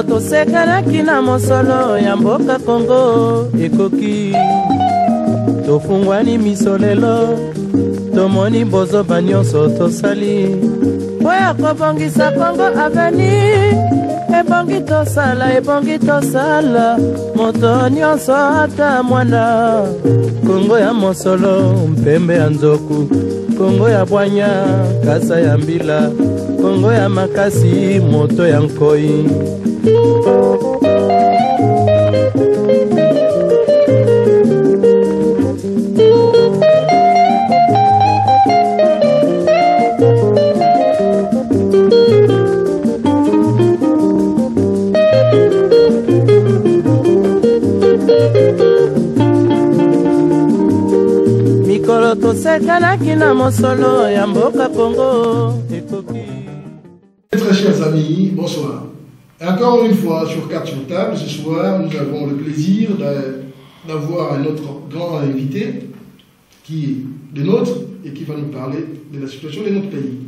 mikolo tosekanaki na mosolo ya mboka Kongo ekoki tofungwani miso lelo tomoni bozoba nyonso tosali po ya kobongisa Kongo aveni ebongi tosala moto nyonso ata mwana Kongo ya mosolo mpembe ya nzoku Kongo ya bwanya kasa ya mbila Kongo ya makasi moto ya nkoi mikolo tosekanaki na mosolo ya mboka Kongo ekoki. Très chers amis, bonsoir. Encore une fois sur Carte sur Table, ce soir nous avons le plaisir d'avoir un autre grand invité qui est des nôtres et qui va nous parler de la situation de notre pays.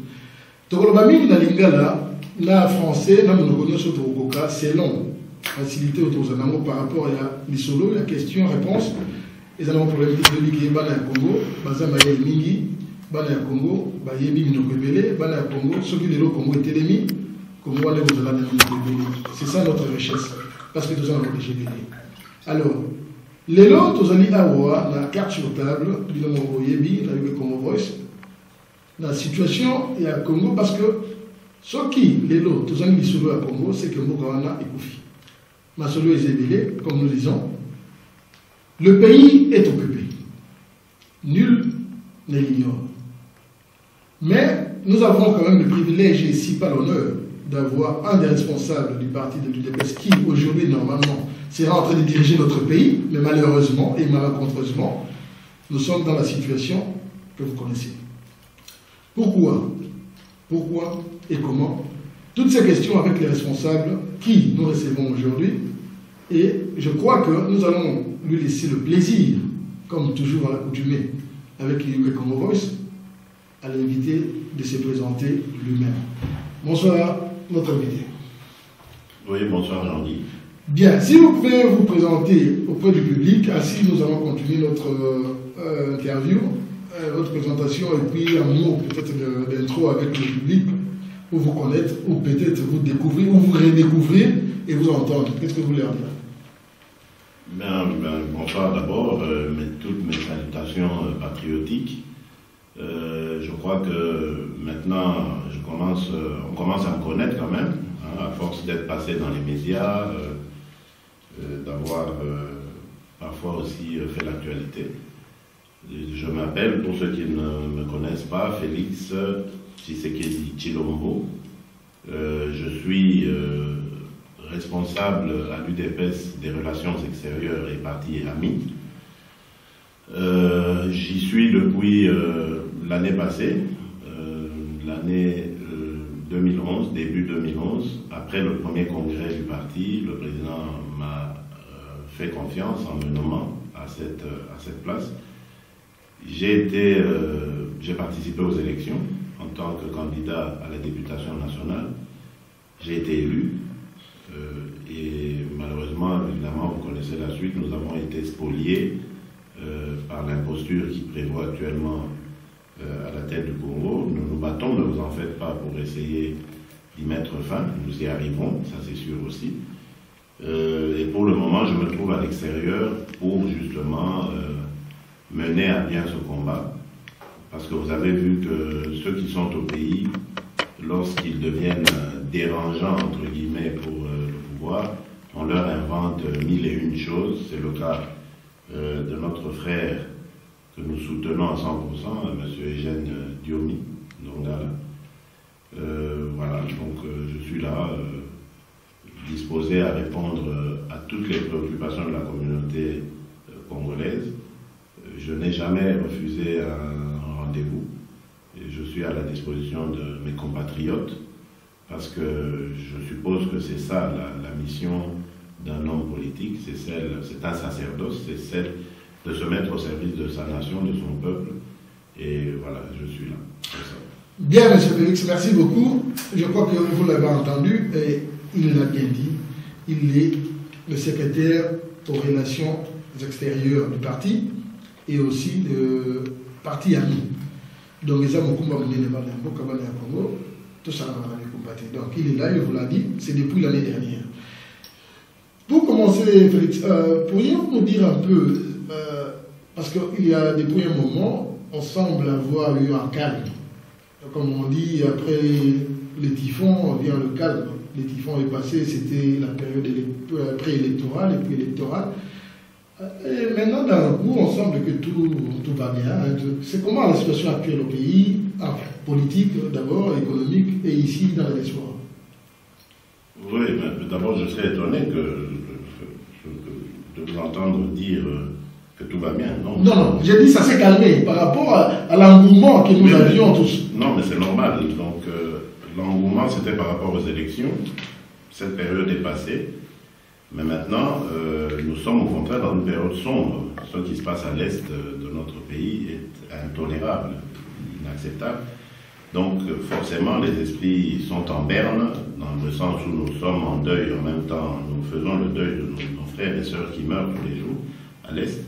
Tokolobami na lingala na français na monokonyo soto okoka c'est long. Facilité autour de par rapport à l'isolo, la question-réponse. Les allons pour le qui est Bana Congo, Bazama Mingi, Bana Congo, Bayebi Minokebele, Bana Congo, ceux qui le Congo est ennemi, Congo allez vous allez c'est ça notre richesse, parce que nous avons déjà gagné. Alors, les lots, nous allons avoir la carte sur table, du nom Yebi, la Congo Voice, la situation est à Congo parce que ceux qui, les lots, nous allons sur à Congo, c'est que Mogawana est Koufi. Masolo est zébélé, comme nous disons. Le pays est occupé. Nul ne l'ignore. Mais nous avons quand même le privilège, et si pas l'honneur, d'avoir un des responsables du parti de l'UDPS qui, aujourd'hui, normalement, sera en train de diriger notre pays, mais malheureusement et malencontreusement, nous sommes dans la situation que vous connaissez. Pourquoi? Pourquoi et comment? Toutes ces questions avec les responsables qui nous recevons aujourd'hui. Et je crois que nous allons lui laisser le plaisir, comme toujours à l'accoutumée, avec Yuke Congo Voice, à l'inviter de se présenter lui-même. Bonsoir, notre invité. Oui, bonsoir Jean-Guy. Bien, si vous pouvez vous présenter auprès du public, ainsi nous allons continuer notre interview, votre présentation, et puis un mot peut-être d'intro avec le public, pour vous connaître, ou peut-être vous découvrir, ou vous redécouvrir, et vous entendre. Qu'est-ce que vous voulez dire? Bonsoir d'abord, toutes mes salutations patriotiques. Je crois que maintenant, on commence à me connaître quand même, hein, à force d'être passé dans les médias, d'avoir parfois aussi fait l'actualité. Je m'appelle, pour ceux qui ne me connaissent pas, Félix Tshisekedi Tshilombo. Je suis responsable à l'UDPS des relations extérieures et partis et amis. J'y suis depuis l'année passée, l'année 2011, début 2011. Après le premier congrès du parti, le président m'a fait confiance en me nommant à cette place. J'ai participé aux élections en tant que candidat à la députation nationale. J'ai été élu. Et malheureusement, évidemment, vous connaissez la suite, nous avons été spoliés par l'imposture qui prévaut actuellement à la tête du Congo. Nous nous battons, ne vous en faites pas, pour essayer d'y mettre fin. Nous y arriverons, ça c'est sûr aussi. Et pour le moment, je me trouve à l'extérieur pour justement mener à bien ce combat. Parce que vous avez vu que ceux qui sont au pays, lorsqu'ils deviennent dérangeants, entre guillemets, pour le pouvoir, on leur invente mille et une choses. C'est le cas de notre frère que nous soutenons à 100%, M. Eugène Diomi, Nongala. Voilà, donc je suis là, disposé à répondre à toutes les préoccupations de la communauté congolaise. Je n'ai jamais refusé un rendez-vous. Et je suis à la disposition de mes compatriotes, parce que je suppose que c'est ça la mission d'un homme politique, c'est un sacerdoce, c'est celle de se mettre au service de sa nation, de son peuple, et voilà, je suis là. Bien, M. Félix, merci beaucoup. Je crois que vous l'avez entendu, et il l'a bien dit. il est le secrétaire aux relations extérieures du parti et aussi le parti ami. Donc, les hommes Congo, tout ça, donc il est là, il vous l'a dit, c'est depuis l'année dernière. Pour commencer, Félix, pourriez-vous nous dire un peu, parce qu'il y a depuis un moment, on semble avoir eu un calme. Comme on dit, après les typhons vient le calme. Les typhons est passé, c'était la période préélectorale et puis électorale. Et maintenant, dans le coup, on semble que tout va bien. C'est comment la situation actuelle au pays, politique d'abord, économique, et ici dans la diaspora? Oui, mais d'abord, je serais étonné de vous entendre dire que tout va bien. Non, non, j'ai dit que ça s'est calmé par rapport à l'engouement que nous avions tous. Non, mais c'est normal. Donc, l'engouement, c'était par rapport aux élections. Cette période est passée. Mais maintenant, nous sommes au contraire dans une période sombre. Ce qui se passe à l'est de notre pays est intolérable, inacceptable. Donc, forcément, les esprits sont en berne, dans le sens où nous sommes en deuil en même temps. Nous faisons le deuil de nos frères et sœurs qui meurent tous les jours à l'est.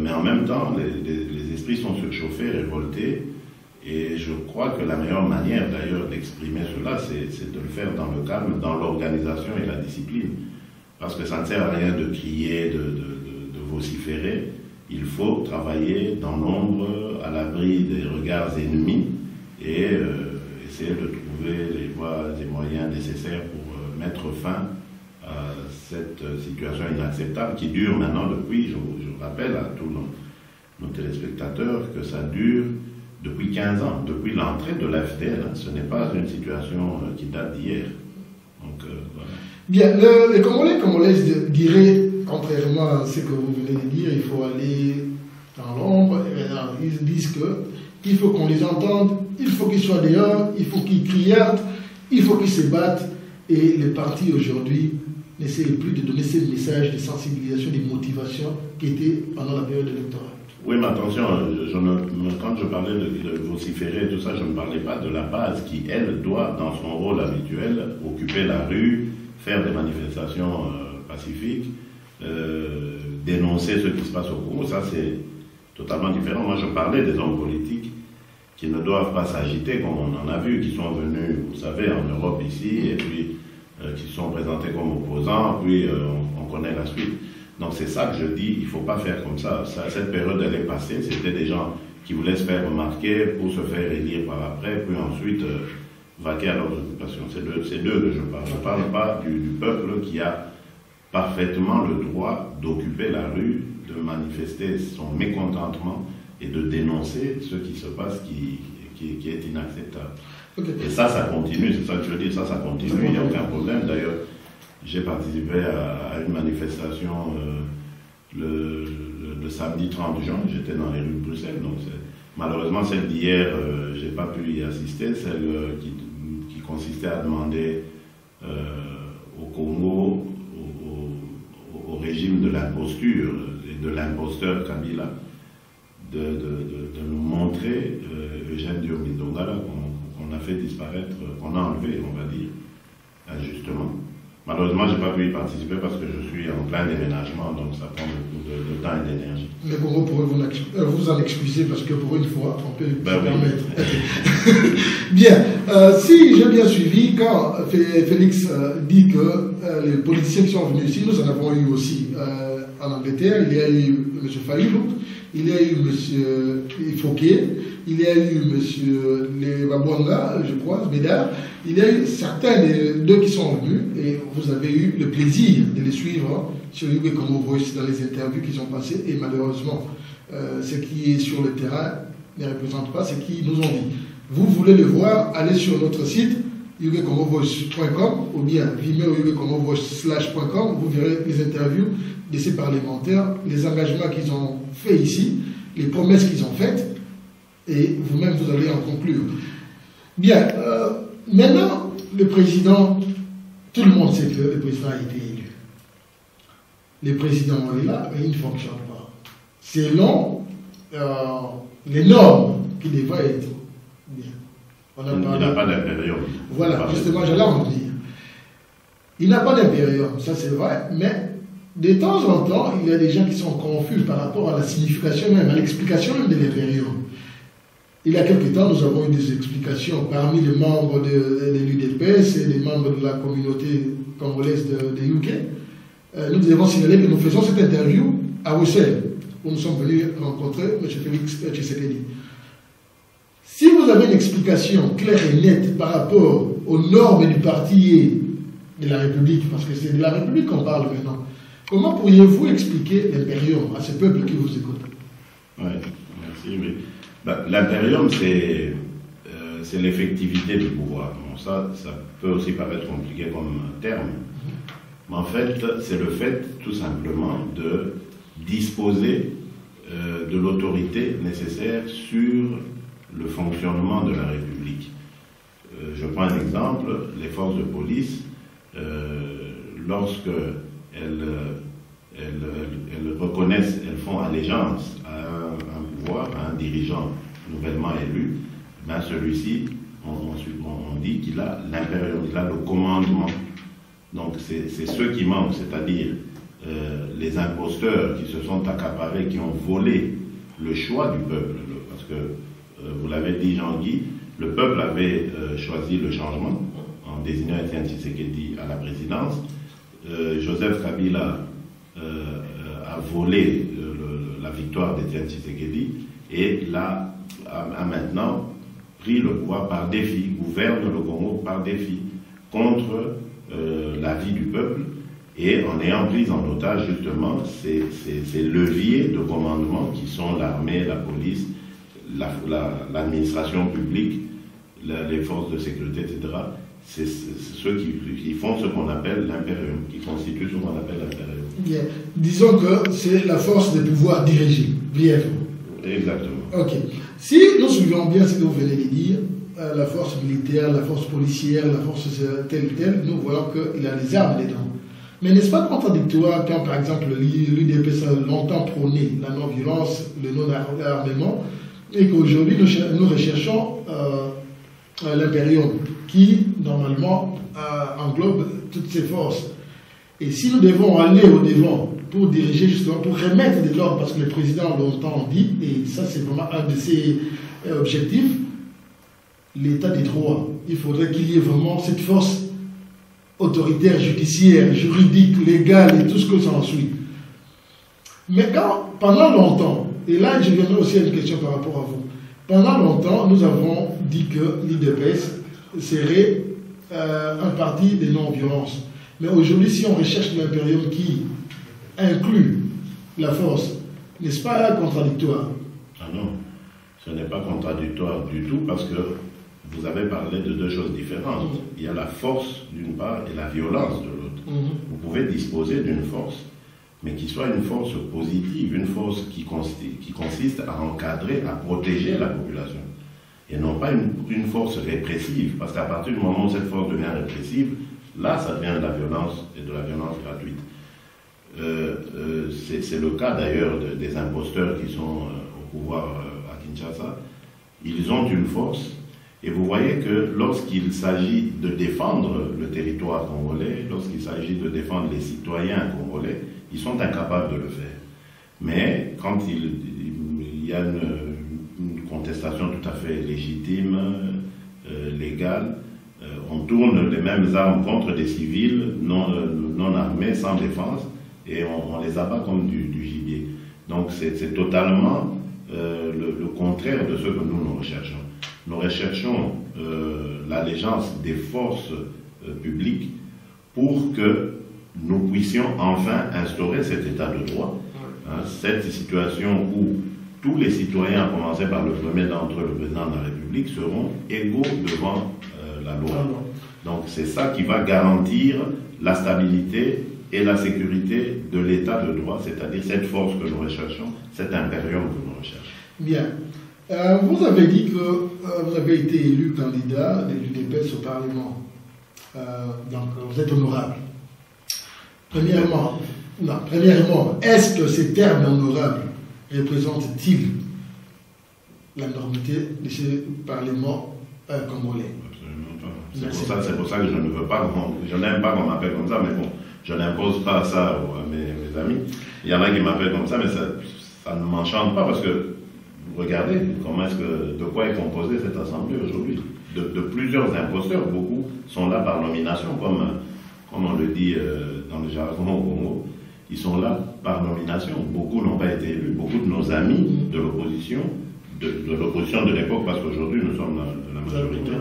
Mais en même temps, les esprits sont surchauffés, révoltés. Et je crois que la meilleure manière, d'ailleurs, d'exprimer cela, c'est de le faire dans le calme, dans l'organisation et la discipline. Parce que ça ne sert à rien de crier, de vociférer. Il faut travailler dans l'ombre, à l'abri des regards ennemis, et essayer de trouver les voies et moyens nécessaires pour mettre fin à cette situation inacceptable qui dure maintenant depuis, je rappelle à tous nos téléspectateurs, que ça dure depuis 15 ans, depuis l'entrée de l'AFDL. Ce n'est pas une situation qui date d'hier. Donc, voilà. Bien, les Congolais diraient, contrairement à ce que vous venez de dire, il faut aller dans l'ombre. Ils disent qu'il faut qu'on les entende, il faut qu'ils soient dehors, il faut qu'ils criardent, il faut qu'ils se battent. Et les partis aujourd'hui n'essayent plus de donner ces messages de sensibilisation, de motivation qui étaient pendant la période électorale. Oui, mais attention, quand je parlais de vociférer et tout ça, je ne parlais pas de la base qui, elle, doit, dans son rôle habituel, occuper la rue, faire des manifestations pacifiques, dénoncer ce qui se passe au Congo. Ça, c'est totalement différent. Moi, je parlais des hommes politiques qui ne doivent pas s'agiter, comme on en a vu, qui sont venus, vous savez, en Europe ici, et puis qui sont présentés comme opposants, puis on connaît la suite. Donc c'est ça que je dis, il ne faut pas faire comme ça. Cette période, elle est passée, c'était des gens qui voulaient se faire remarquer pour se faire élire par après, puis ensuite vaquer à leurs occupations. C'est d'eux que je parle. Je ne parle pas du peuple qui a parfaitement le droit d'occuper la rue, de manifester son mécontentement et de dénoncer ce qui se passe qui est inacceptable. Okay. Et ça continue, c'est ça que je veux dire, ça continue, il n'y a aucun problème. D'ailleurs, j'ai participé à une manifestation le samedi 30 juin, j'étais dans les rues de Bruxelles, donc malheureusement celle d'hier, je n'ai pas pu y assister, celle qui consistait à demander au Congo, au régime de l'imposture et de l'imposteur Kabila, de nous montrer Eugène Diomede Dongala qu'on a fait disparaître, qu'on a enlevé, on va dire, injustement. Malheureusement, je n'ai pas pu y participer parce que je suis en plein déménagement, donc ça prend beaucoup de temps et d'énergie. Mais vous pourrez vous en excuser parce que pour une fois, on peut se permettre. Oui. Bien, si j'ai bien suivi, quand Félix dit que les politiciens qui sont venus ici, nous en avons eu aussi en Angleterre, il y a eu M. Fayulu, il y a eu M. Fouquet, il y a eu M. Babouanga, je crois, Bédard, il y a eu certains d'eux qui sont venus et vous avez eu le plaisir de les suivre sur Yuge Congo Voice dans les interviews qui sont passées et malheureusement, ce qui est sur le terrain ne représente pas ce qu'ils nous ont dit. Vous voulez le voir, allez sur notre site yugecongovoice.com ou bien vimeo.com, vous verrez les interviews de ces parlementaires, les engagements qu'ils ont faits ici, les promesses qu'ils ont faites, et vous-même vous allez en conclure. Bien, maintenant, le président, tout le monde sait que le président a été élu. Le président est là, mais il ne fonctionne pas. Selon les normes qui devraient être bien. Il n'a pas d'impérium. Voilà, justement, j'allais en venir. Il n'a pas d'impérium, ça c'est vrai, mais de temps en temps, il y a des gens qui sont confus par rapport à la signification même, à l'explication même de l'impérium. Il y a quelque temps, nous avons eu des explications parmi les membres de l'UDPS et les membres de la communauté congolaise de UK. Nous avons signalé que nous faisons cette interview à Bruxelles, où nous sommes venus rencontrer M. Félix Tshisekedi. Si vous avez une explication claire et nette par rapport aux normes du parti et de la République, parce que c'est de la République qu'on parle maintenant, comment pourriez-vous expliquer l'impérium à ce peuple qui vous écoute? Oui, merci. Oui. L'impérium, c'est l'effectivité du pouvoir. Bon, ça peut aussi paraître compliqué comme terme, mais en fait, c'est le fait, tout simplement, de disposer de l'autorité nécessaire sur le fonctionnement de la République. Je prends un exemple, les forces de police, lorsque elles reconnaissent, elles font allégeance à un pouvoir, à un dirigeant nouvellement élu, ben celui-ci, on dit qu'il a l'impérium, il a le commandement. Donc c'est ceux qui manquent, c'est-à-dire les imposteurs qui se sont accaparés, qui ont volé le choix du peuple. Parce que, vous l'avez dit Jean-Guy, le peuple avait choisi le changement en désignant Étienne Tshisekedi à la présidence. Joseph Kabila a volé la victoire d'Étienne Tshisekedi et là a maintenant pris le pouvoir par défi, gouverne le Congo par défi contre l'avis du peuple et en ayant pris en otage justement ces leviers de commandement qui sont l'armée, la police, l'administration publique, les forces de sécurité, etc. C'est ceux qui font ce qu'on appelle l'impérium, qui constituent ce qu'on appelle l'impérium. Bien. Disons que c'est la force de pouvoir diriger, brièvement. Exactement. Ok. Si nous suivons bien ce que vous venez de dire, la force militaire, la force policière, la force telle, nous voyons qu'il a des armes dedans. Mais n'est-ce pas contradictoire quand, par exemple, l'UDPS a longtemps prôné la non-violence, le non-armement, et qu'aujourd'hui nous recherchons l'impérium qui, normalement, englobe toutes ces forces. Et si nous devons aller au-devant pour diriger justement, pour remettre de l'ordre, parce que le président longtemps dit, et ça c'est vraiment un de ses objectifs, l'état des droits. Il faudrait qu'il y ait vraiment cette force autoritaire, judiciaire, juridique, légale et tout ce que ça en suit. Mais quand, pendant longtemps, et là je viendrai aussi à une question par rapport à vous, pendant longtemps nous avons dit que l'UDPS serait un parti de non-violence. Mais aujourd'hui, si on recherche l'impérium qui inclut la force, n'est-ce pas contradictoire? Ah non, ce n'est pas contradictoire du tout parce que vous avez parlé de deux choses différentes. Il y a la force d'une part et la violence de l'autre. Vous pouvez disposer d'une force, mais qui soit une force positive, une force qui consiste à encadrer, à protéger la population. Et non pas une force répressive, parce qu'à partir du moment où cette force devient répressive, là, ça devient de la violence et de la violence gratuite. C'est le cas d'ailleurs des imposteurs qui sont au pouvoir à Kinshasa. Ils ont une force et vous voyez que lorsqu'il s'agit de défendre le territoire congolais, lorsqu'il s'agit de défendre les citoyens congolais, ils sont incapables de le faire. Mais quand il y a une contestation tout à fait légitime, légale, on tourne les mêmes armes contre des civils non armés, sans défense, et on les abat comme du gibier. Donc c'est totalement le contraire de ce que nous recherchons. Nous recherchons l'allégeance des forces publiques pour que nous puissions enfin instaurer cet état de droit, cette situation où tous les citoyens, à commencer par le premier d'entre eux, le président de la République, seront égaux devant la loi. Donc c'est ça qui va garantir la stabilité et la sécurité de l'état de droit, c'est-à-dire cette force que nous recherchons, cet impérium que nous recherchons. Bien. Vous avez dit que vous avez été élu candidat de l'UDPS au Parlement. Donc vous êtes honorable. Premièrement, est-ce que ces termes honorables représentent-ils la normalité de ce Parlement congolais? absolument pas. C'est pour ça que je ne veux pas, je n'aime pas qu'on m'appelle comme ça, mais bon, je n'impose pas ça à mes amis. Il y en a qui m'appellent comme ça, mais ça ne m'enchante pas parce que, regardez, de quoi est composée cette assemblée aujourd'hui. De plusieurs imposteurs, beaucoup sont là par nomination, comme on le dit dans le jargon au Congo. Ils sont là par nomination. Beaucoup n'ont pas été élus. Beaucoup de nos amis de l'opposition, de l'opposition de l'époque, parce qu'aujourd'hui nous sommes la majorité,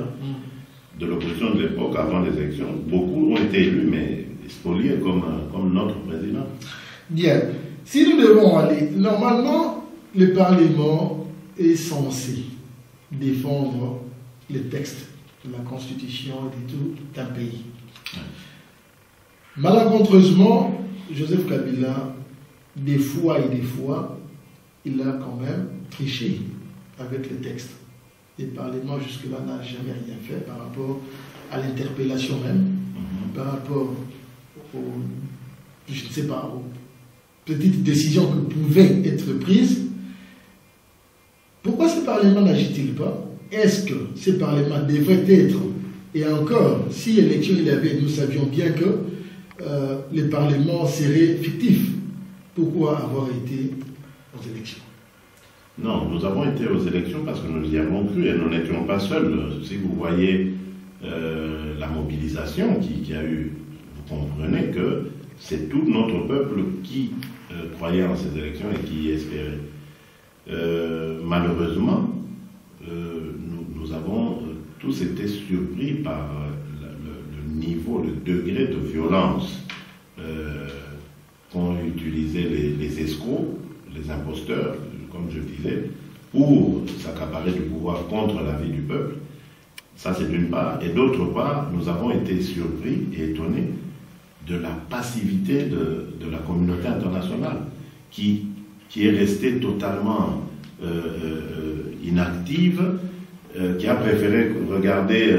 de l'opposition de l'époque, avant les élections, beaucoup ont été élus, mais spoliés comme notre président. Bien. Si nous devons aller, normalement, le Parlement est censé défendre les textes de la Constitution et de tout un pays. Malencontreusement, Joseph Kabila, des fois, il a quand même triché avec les textes. Le Parlement, jusque-là, n'a jamais rien fait par rapport à l'interpellation même, par rapport je ne sais pas, aux petites décisions qui pouvaient être prises. Pourquoi ce Parlement n'agit-il pas? Est-ce que ce Parlement devrait être, et encore, si élection il y avait, nous savions bien que le Parlement serait fictif. Pourquoi avoir été aux élections? Non, nous avons été aux élections parce que nous y avons cru et nous n'étions pas seuls. Si vous voyez la mobilisation qu'il y a eu, vous comprenez que c'est tout notre peuple qui croyait en ces élections et qui y espérait. Malheureusement, nous avons tous été surpris par le niveau, le degré de violence qu'ont utilisé les escrocs, les imposteurs, comme je disais, pour s'accaparer du pouvoir contre la vie du peuple. Ça, c'est d'une part. Et d'autre part, nous avons été surpris et étonnés de la passivité de la communauté internationale, qui est restée totalement inactive, qui a préféré regarder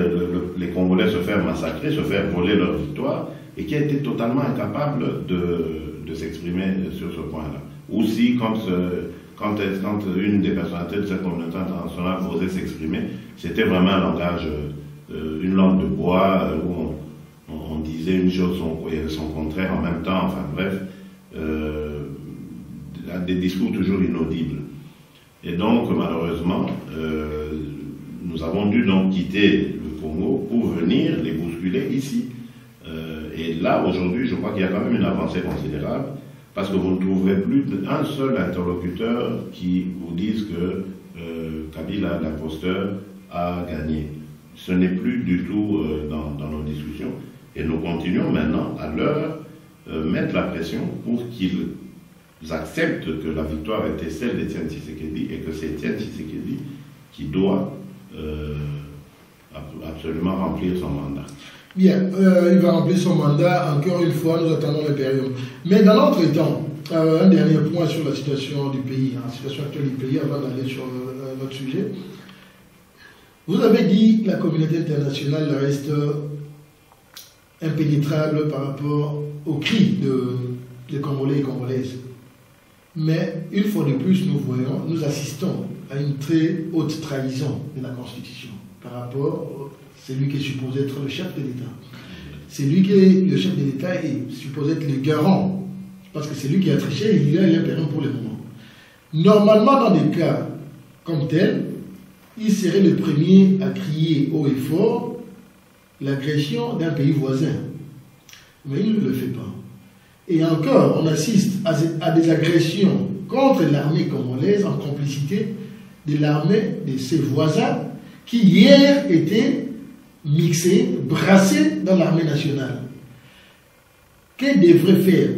les Congolais se faire massacrer, se faire voler leur victoire, et qui a été totalement incapable de s'exprimer sur ce point-là. Aussi, quand une des personnalités de cette communauté internationale osait s'exprimer, c'était vraiment un langage, une langue de bois, où on disait une chose et son contraire en même temps, enfin bref, des discours toujours inaudibles. Et donc, malheureusement, nous avons dû donc quitter le Congo pour venir les bousculer ici. Et là, aujourd'hui, je crois qu'il y a quand même une avancée considérable, parce que vous ne trouverez plus un seul interlocuteur qui vous dise que Kabila, l'imposteur, a gagné. Ce n'est plus du tout dans nos discussions. Et nous continuons maintenant à leur mettre la pression pour qu'ils acceptent que la victoire était celle d'Étienne Tshisekedi et que c'est Étienne Tshisekedi qui doit absolument remplir son mandat. Bien, il va remplir son mandat, encore une fois, nous attendons la période. Mais dans l'entretemps, un dernier point sur la situation du pays, la situation actuelle du pays, avant d'aller sur notre sujet. Vous avez dit que la communauté internationale reste impénétrable par rapport aux cris des Congolais et Congolaises. Mais une fois de plus, nous assistons à une très haute trahison de la Constitution par rapport à celui qui est supposé être le chef de l'État. Celui qui est le chef de l'État est supposé être le garant, parce que c'est lui qui a triché et il a l'impérium pour le moment. Normalement, dans des cas comme tel, il serait le premier à crier haut et fort l'agression d'un pays voisin. Mais il ne le fait pas. Et encore, on assiste à des agressions contre l'armée congolaise en complicité de l'armée de ses voisins qui hier étaient mixés, brassés dans l'armée nationale. Que devrait faire,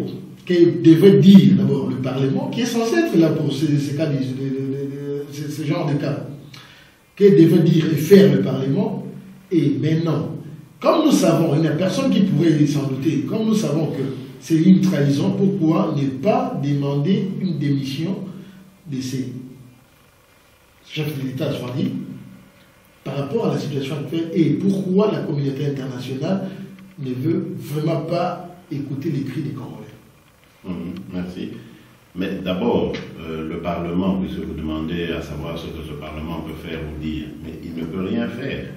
que devrait dire d'abord le Parlement, qui est censé être là pour ce genre de cas? Que devrait dire et faire le Parlement? Et maintenant, comme nous savons, il n'y a personne qui pourrait s'en douter, comme nous savons que c'est une trahison, pourquoi ne pas demander une démission de ces chefs de l'État, soit dit, par rapport à la situation actuelle, et pourquoi la communauté internationale ne veut vraiment pas écouter les cris des Congolais? Merci. Mais d'abord, le Parlement, puisque vous demandez à savoir ce que ce Parlement peut faire ou dire, mais il ne peut rien faire.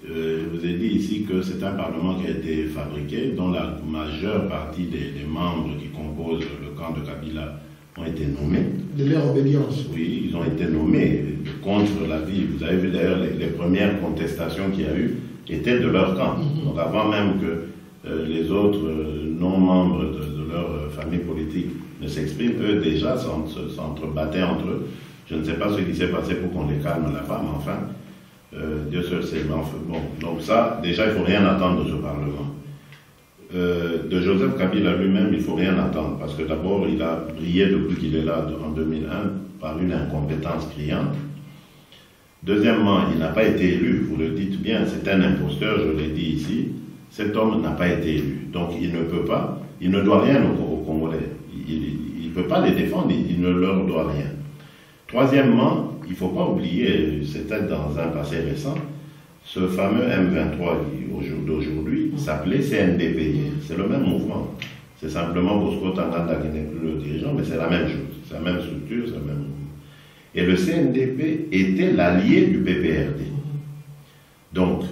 Je vous ai dit ici que c'est un Parlement qui a été fabriqué, dont la majeure partie des membres qui composent le camp de Kabila ont été nommés. De leur obédience. Oui, ils ont été nommés contre la vie. Vous avez vu d'ailleurs les premières contestations qu'il y a eu étaient de leur camp. Donc avant même que les autres non-membres de leur famille politique ne s'expriment, eux déjà s'entrebattaient entre eux. Je ne sais pas ce qui s'est passé pour qu'on les calme là-bas, mais enfin, Dieu seul sait. Bon, donc ça, déjà, il ne faut rien attendre de ce Parlement. De Joseph Kabila lui-même, il ne faut rien attendre, parce que d'abord, il a brillé depuis qu'il est là en 2001 par une incompétence criante. Deuxièmement, il n'a pas été élu, vous le dites bien, c'est un imposteur, je l'ai dit ici. Cet homme n'a pas été élu, donc il ne peut pas, il ne doit rien aux Congolais. Il ne peut pas les défendre, il ne leur doit rien. Troisièmement, il ne faut pas oublier, c'était dans un passé récent, ce fameux M23 d'aujourd'hui s'appelait CNDP. C'est le même mouvement. C'est simplement Bosco Tanganda qui n'est plus le dirigeant, mais c'est la même chose. C'est la même structure, c'est le même mouvement. Et le CNDP était l'allié du PPRD. Donc,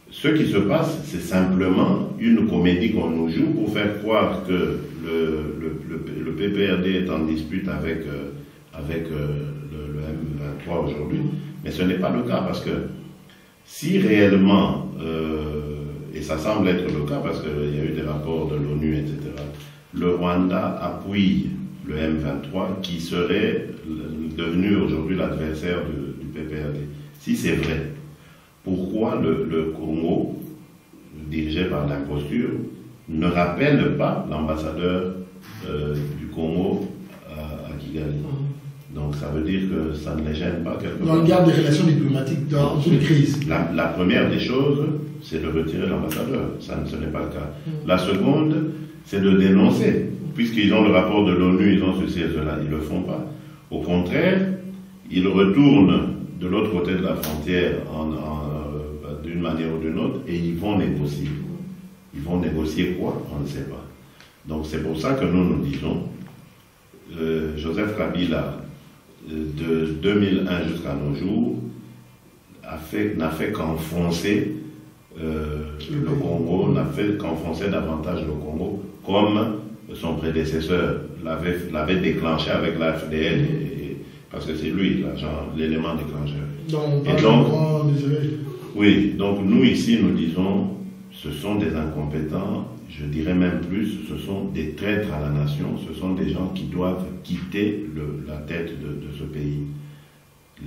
ce qui se passe, c'est simplement une comédie qu'on nous joue pour faire croire que le PPRD est en dispute avec le M23 aujourd'hui. Mais ce n'est pas le cas, parce que si réellement, et ça semble être le cas parce qu'il y a eu des rapports de l'ONU, etc., le Rwanda appuie le M23 qui serait devenu aujourd'hui l'adversaire du PPRD. Si c'est vrai, pourquoi le Congo, dirigé par l'imposture, ne rappelle pas l'ambassadeur du Congo à Kigali? Donc ça veut dire que ça ne les gêne pas quelque part. Dans le cadre des relations diplomatiques dans une crise. La première des choses, c'est de retirer l'ambassadeur. Ce n'est pas le cas. La seconde, c'est de dénoncer. Puisqu'ils ont le rapport de l'ONU, ils ont ceci et cela, ils ne le font pas. Au contraire, ils retournent de l'autre côté de la frontière d'une manière ou d'une autre et ils vont négocier. Ils vont négocier quoi? On ne sait pas. Donc c'est pour ça que nous disons, Joseph Kabila, de 2001 jusqu'à nos jours, n'a fait qu'enfoncer le Congo, n'a fait qu'enfoncer davantage le Congo, comme son prédécesseur l'avait déclenché avec la FDL, parce que c'est lui l'élément déclencheur. Oui, donc nous ici, nous disons, ce sont des incompétents, je dirais même plus, ce sont des traîtres à la nation, ce sont des gens qui doivent quitter la tête de ce pays.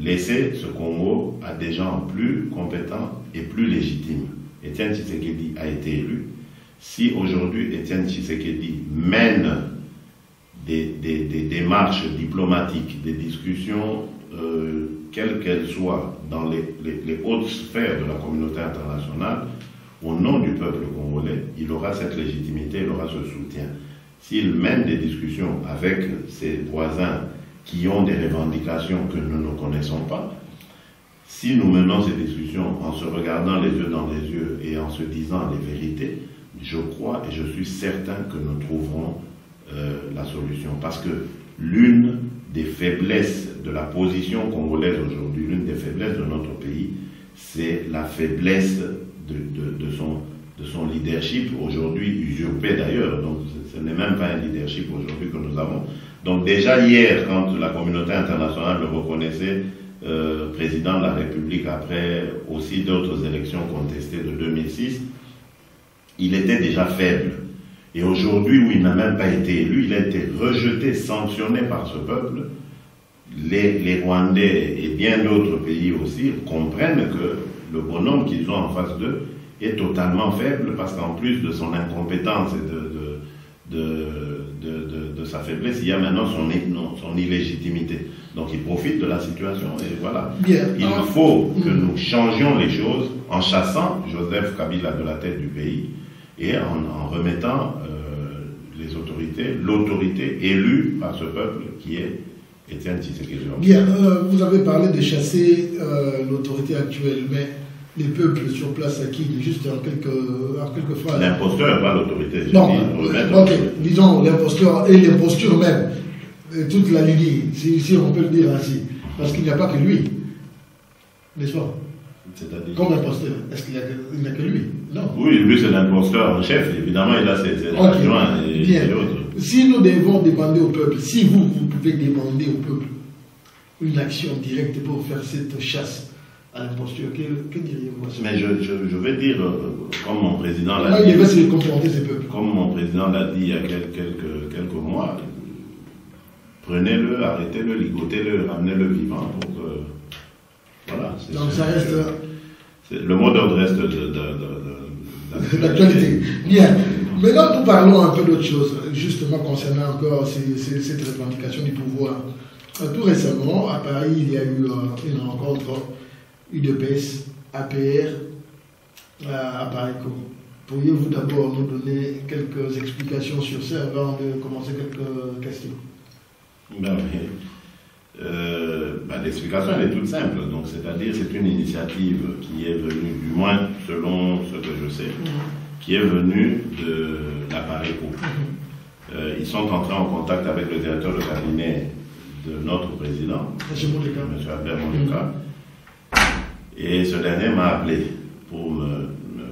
Laisser ce Congo à des gens plus compétents et plus légitimes. Étienne Tshisekedi a été élu. Si aujourd'hui Étienne Tshisekedi mène des démarches diplomatiques, des discussions, quelles qu'elles soient, dans les hautes sphères de la communauté internationale, au nom du peuple congolais, il aura cette légitimité, il aura ce soutien. S'il mène des discussions avec ses voisins qui ont des revendications que nous ne connaissons pas, si nous menons ces discussions en se regardant les yeux dans les yeux et en se disant les vérités, je crois et je suis certain que nous trouverons la solution. Parce que l'une des faiblesses de la position congolaise aujourd'hui, l'une des faiblesses de notre pays, c'est la faiblesse de son leadership, aujourd'hui usurpé d'ailleurs. Donc ce n'est même pas un leadership aujourd'hui que nous avons. Donc déjà hier, quand la communauté internationale le reconnaissait président de la République après aussi d'autres élections contestées de 2006, il était déjà faible. Et aujourd'hui, où il n'a même pas été élu, il a été rejeté, sanctionné par ce peuple. Les Rwandais et bien d'autres pays aussi comprennent que le bonhomme qu'ils ont en face d'eux est totalement faible, parce qu'en plus de son incompétence et de sa faiblesse, il y a maintenant son illégitimité. Donc il profite de la situation et voilà. Bien. Il faut que nous changions les choses en chassant Joseph Kabila de la tête du pays et en remettant l'autorité élue par ce peuple qui est Étienne Tshisekedi. Bien, vous avez parlé de chasser l'autorité actuelle, mais les peuples sur place acquis, juste en quelques phrases. L'imposteur, pas l'autorité. Non, ok, disons l'imposteur et l'imposture même, toute la lignée, si on peut le dire ainsi, parce qu'il n'y a pas que lui, n'est-ce pas? C'est-à-dire... Comme imposteur, est-ce qu'il n'y a que lui? Non. Oui, lui c'est l'imposteur en chef, évidemment il a ses adjoints et autres. Si nous devons demander au peuple, si vous pouvez demander au peuple une action directe pour faire cette chasse à l'imposture, que diriez-vous? Mais je vais dire, comme mon président l'a dit... il devait se confronter ces peuples. Comme mon président l'a dit il y a quelques mois, prenez-le, arrêtez-le, ligotez-le, ramenez-le vivant pour que... Voilà. Donc ça reste... Le mot d'ordre reste d'actualité. Bien. Maintenant, nous parlons un peu d'autre chose, justement concernant encore cette revendication du pouvoir. Tout récemment, à Paris, il y a eu une rencontre UDPS, APR, à Paris. Pourriez-vous d'abord nous donner quelques explications sur ça avant de commencer quelques questions? Ben oui. L'explication elle est toute simple, donc c'est-à-dire c'est une initiative qui est venue, du moins selon ce que je sais, qui est venue de la Pareco. Ils sont entrés en contact avec le directeur de cabinet de notre président, M. Albert Mondeka, et ce dernier m'a appelé pour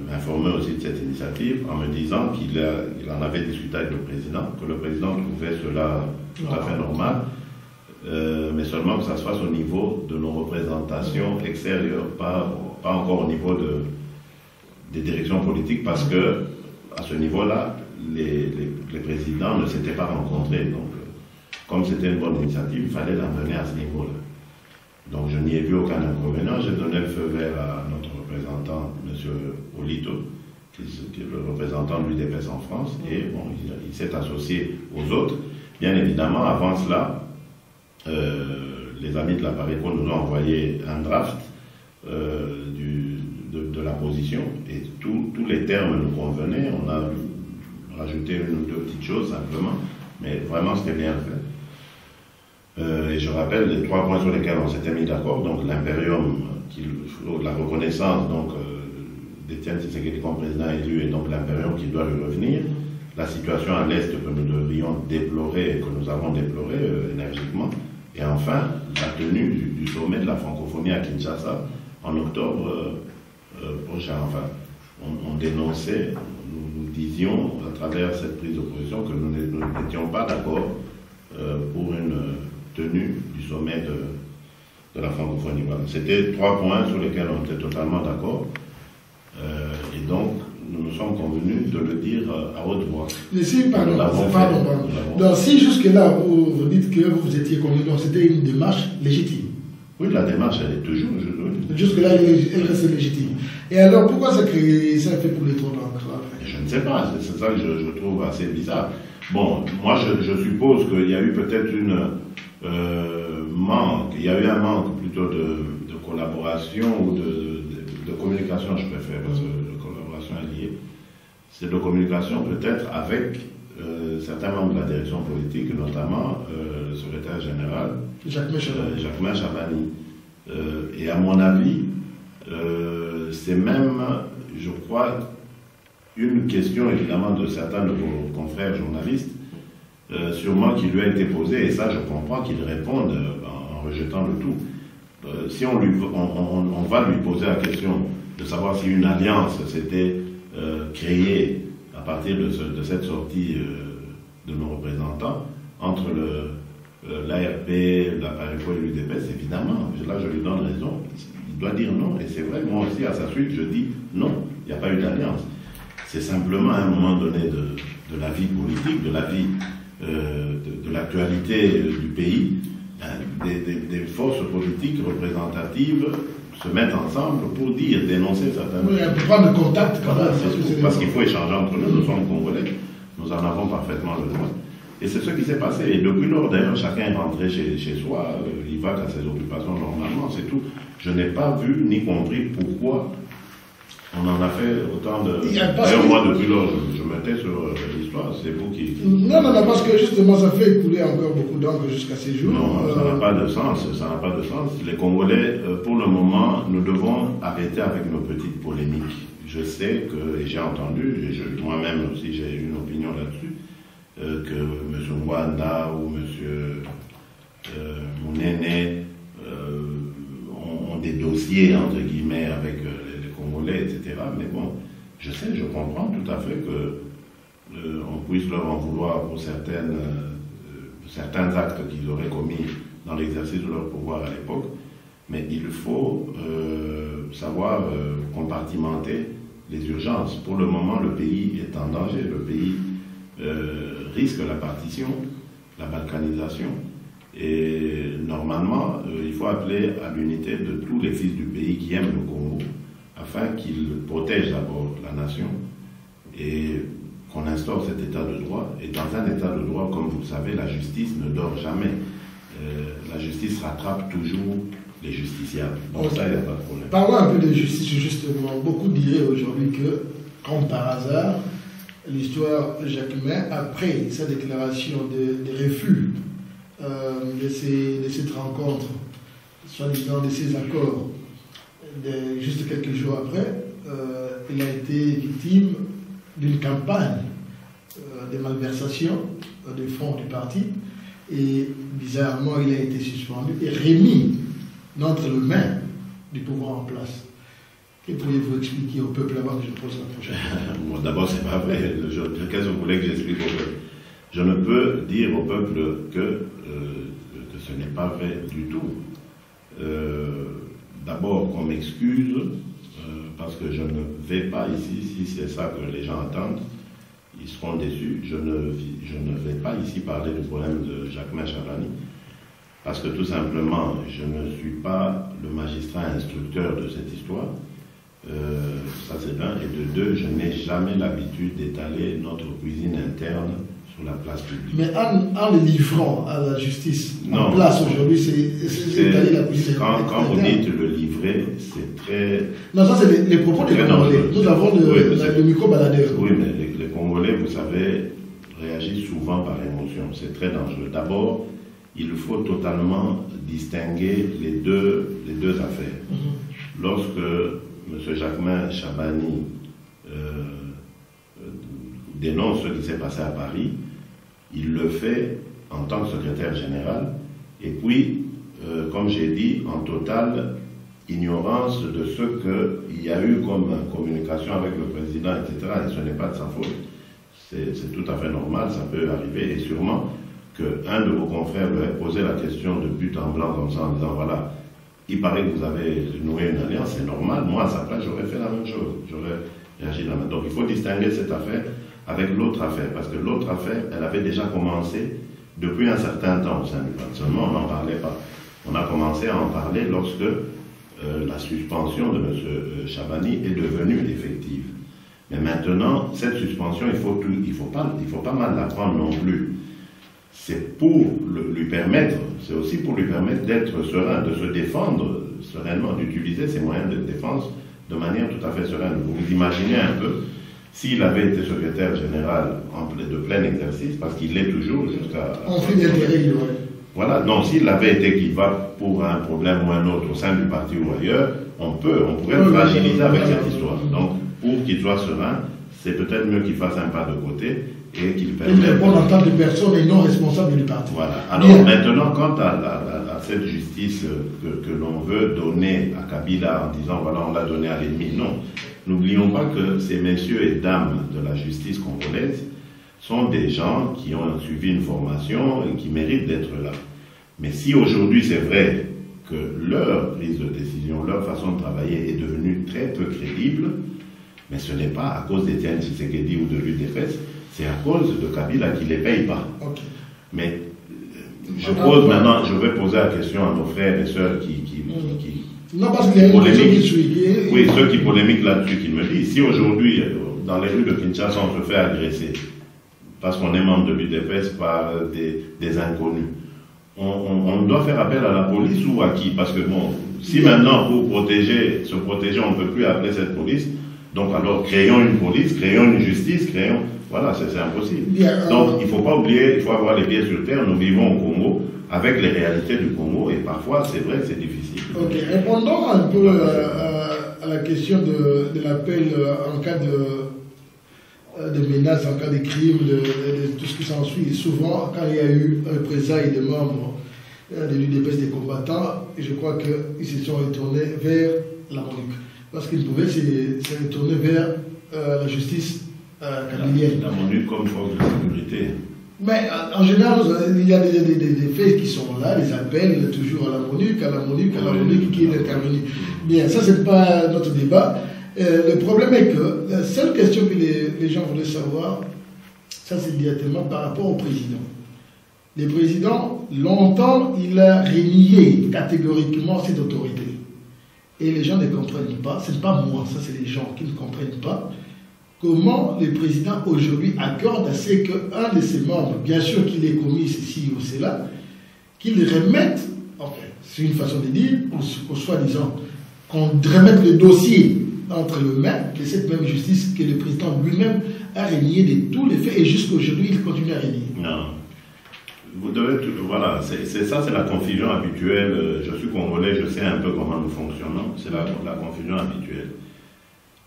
m'informer aussi de cette initiative en me disant qu'il en avait discuté avec le président, que le président trouvait cela tout à fait normal. Mais seulement que ça se fasse au niveau de nos représentations extérieures, pas encore au niveau des directions politiques, parce que à ce niveau-là, les présidents ne s'étaient pas rencontrés. Donc, comme c'était une bonne initiative, il fallait l'amener à ce niveau-là. Donc, je n'y ai vu aucun inconvénient. J'ai donné le feu vert à notre représentant, M. Olito, qui est le représentant de l'UDPS en France, et bon, il s'est associé aux autres. Bien évidemment, avant cela, les amis de la Pareco nous ont envoyé un draft de la position et tous les termes nous convenaient. On a rajouté une ou deux petites choses simplement, mais vraiment c'était bien fait. Et je rappelle les 3 points sur lesquels on s'était mis d'accord, donc l'impérium, la reconnaissance donc d'Étienne Tshisekedi comme président élu, et donc l'impérium qui doit lui revenir, la situation à l'Est que nous devions déplorer et que nous avons déploré énergiquement, et enfin la tenue du sommet de la francophonie à Kinshasa en octobre prochain. Enfin, on dénonçait, nous disions à travers cette prise de position que nous n'étions pas d'accord pour une tenue du sommet de la francophonie. Voilà. C'était 3 points sur lesquels on était totalement d'accord, et donc nous nous sommes convenus de le dire à haute voix. Mais si, pardon. Donc si jusque-là vous dites que vous étiez convenu, donc c'était une démarche légitime. Oui, la démarche elle est toujours. Jusque-là, elle reste légitime. Et alors pourquoi ça fait pour les trop d'encre? Je ne sais pas, c'est ça que je trouve assez bizarre. Bon, moi je suppose qu'il y a eu peut-être il y a eu un manque plutôt de collaboration ou de communication, je préfère, parce que la collaboration est liée. C'est de communication peut-être avec certains membres de la direction politique, notamment le secrétaire général Jacquemain Chabani. Et à mon avis, c'est même, je crois, une question évidemment de certains de vos confrères journalistes, sûrement qui lui a été posée, et ça je comprends qu'il réponde en rejetant le tout. Si on va lui poser la question de savoir si une alliance s'était créée à partir de cette sortie de nos représentants entre l'ARP, la Pareco et l'UDPS, évidemment, là je lui donne raison, il doit dire non, et c'est vrai, moi aussi à sa suite je dis non, il n'y a pas eu d'alliance. C'est simplement à un moment donné de la vie politique, de la vie de l'actualité du pays, des forces politiques représentatives se mettent ensemble pour dénoncer certaines choses. Oui, pour prendre contact quand même. Parce qu'il faut échanger entre nous, nous sommes Congolais, nous en avons parfaitement le droit. Et c'est ce qui s'est passé. Et depuis lors, d'ailleurs, chacun est rentré chez soi, il va à ses occupations normalement, c'est tout. Je n'ai pas vu ni compris pourquoi on en a fait autant de... D'ailleurs, moi, depuis lors, je me tais sur l'histoire, c'est vous qui... Non, parce que justement, ça fait écouler encore beaucoup d'encre jusqu'à ces jours. Non, ça n'a pas de sens, ça n'a pas de sens. Les Congolais, pour le moment, nous devons arrêter avec nos petites polémiques. Je sais que, et j'ai entendu, et moi-même aussi j'ai une opinion là-dessus, que M. Mwanda ou M. Mounene ont des dossiers, entre guillemets, met avec les Congolais, etc. Mais bon, je comprends tout à fait que on puisse leur en vouloir pour certains actes qu'ils auraient commis dans l'exercice de leur pouvoir à l'époque, mais il faut savoir compartimenter les urgences. Pour le moment, le pays est en danger, le pays risque la partition, la balkanisation, et normalement, il faut appeler à l'unité de tous les fils du pays qui aiment le Congo, afin qu'ils protègent d'abord la nation, et qu'on instaure cet état de droit. Et dans un état de droit, comme vous le savez, la justice ne dort jamais. La justice rattrape toujours les justiciables. Donc ça, il n'y a pas de problème. Parlons un peu de justice, justement. Beaucoup diraient aujourd'hui que, comme par hasard, l'histoire de Jacquemin, après sa déclaration de refus de cette rencontre, soi-disant de ces accords, juste quelques jours après, il a été victime d'une campagne de malversation des fonds du parti, et bizarrement il a été suspendu et remis entre les mains du pouvoir en place. Que pourriez-vous expliquer au peuple avant que je pose la prochaine question? Bon, d'abord, c'est pas vrai. Qu'est-ce que vous voulez que j'explique au peuple? Je ne peux dire au peuple que ce n'est pas vrai du tout. D'abord, qu'on m'excuse, parce que je ne vais pas ici, si c'est ça que les gens attendent, ils seront déçus. Je ne vais pas ici parler du problème de Jacquemin Chabani, parce que tout simplement, je ne suis pas le magistrat instructeur de cette histoire. Ça c'est d'un. Et de deux, je n'ai jamais l'habitude d'étaler notre cuisine interne sur la place publique. Mais en le livrant à la justice en place aujourd'hui, c'est étaler la cuisine interne. Quand vous dites le livrer, c'est très... Non, ça c'est les propos des Congolais. Nous avons le micro-baladeur. Oui, mais les Congolais, vous savez, réagissent souvent par émotion. C'est très dangereux. D'abord, il faut totalement distinguer les deux affaires. Lorsque M. Jacquemin Chabani dénonce ce qui s'est passé à Paris, il le fait en tant que secrétaire général, et puis, comme j'ai dit, en totale ignorance de ce qu'il y a eu comme communication avec le président, etc. Et ce n'est pas de sa faute. C'est tout à fait normal, ça peut arriver, et sûrement qu'un de vos confrères lui ait posé la question de but en blanc comme ça, en disant, voilà, il paraît que vous avez noué une alliance, c'est normal, moi à sa place j'aurais fait la même chose, j'aurais réagi de la même. Donc il faut distinguer cette affaire avec l'autre affaire, parce que l'autre affaire, elle avait déjà commencé depuis un certain temps au sein du parti, seulement on n'en parlait pas. On a commencé à en parler lorsque la suspension de M. Chabani est devenue effective. Mais maintenant, cette suspension, il faut pas mal la prendre non plus. C'est pour lui permettre, c'est aussi pour lui permettre d'être serein, de se défendre sereinement, d'utiliser ses moyens de défense de manière tout à fait sereine. Vous vous imaginez un peu, s'il avait été secrétaire général de plein exercice, parce qu'il l'est toujours jusqu'à... Conflit d'intérêt, oui. Voilà, donc s'il avait été qu'il va pour un problème ou un autre au sein du parti ou ailleurs, on pourrait le fragiliser avec cette histoire. Donc, pour qu'il soit serein, c'est peut-être mieux qu'il fasse un pas de côté et qu'il permette... Il répond en tant que personne et non responsable du parti. Voilà. Alors maintenant, quant à cette justice que l'on veut donner à Kabila en disant, voilà, on l'a donné à l'ennemi, non. N'oublions pas que ces messieurs et dames de la justice congolaise sont des gens qui ont suivi une formation et qui méritent d'être là. Mais si aujourd'hui c'est vrai que leur prise de décision, leur façon de travailler est devenue très peu crédible, mais ce n'est pas à cause d'Étienne Tshisekedi ou de l'UDPS, c'est à cause de Kabila qui ne les paye pas. Okay. Mais je vais poser la question à nos frères et sœurs qui non, parce qu'il y a une question qui suit. Oui, ceux qui polémiquent là-dessus, qui me disent, si aujourd'hui, dans les rues de Kinshasa, on se fait agresser, parce qu'on est membre de l'UDPS par des inconnus, on doit faire appel à la police ou à qui? Parce que bon, si maintenant pour se protéger, on ne peut plus appeler cette police, donc alors créons une police, créons une justice, voilà, c'est impossible. Donc il ne faut pas oublier, il faut avoir les pieds sur terre, nous vivons au Congo, avec les réalités du Congo, et parfois c'est vrai que c'est difficile. Ok, répondons un peu à la question de l'appel en cas de menaces, en cas de crimes, de tout ce qui s'ensuit. Souvent, quand il y a eu représailles des membres de l'UDPS des combattants, je crois qu'ils se sont retournés vers la MONUC. Parce qu'il pouvait se tourner vers la justice kabylienne. La MONUC comme force de sécurité. Mais en général, il y a des faits qui sont là, les appels toujours à la MONUC qui est intervenue. Bien, ça c'est pas notre débat. Le problème est que la seule question que les gens voulaient savoir, ça c'est directement par rapport au président. Le président, longtemps, il a renié catégoriquement cette autorité. Et les gens ne comprennent pas, ce n'est pas moi, ça c'est les gens qui ne comprennent pas, comment le président aujourd'hui accorde à ce qu'un de ses membres, bien sûr qu'il ait commis ceci ou cela, qu'il remette, enfin, c'est une façon de dire, ou soi-disant, qu'on remette le dossier entre les mains de cette même justice que le président lui-même a renié de tous les faits et jusqu'à aujourd'hui il continue à renier. Non. Vous devez, voilà, c'est ça, c'est la confusion habituelle. Je suis congolais, je sais un peu comment nous fonctionnons. C'est la confusion habituelle.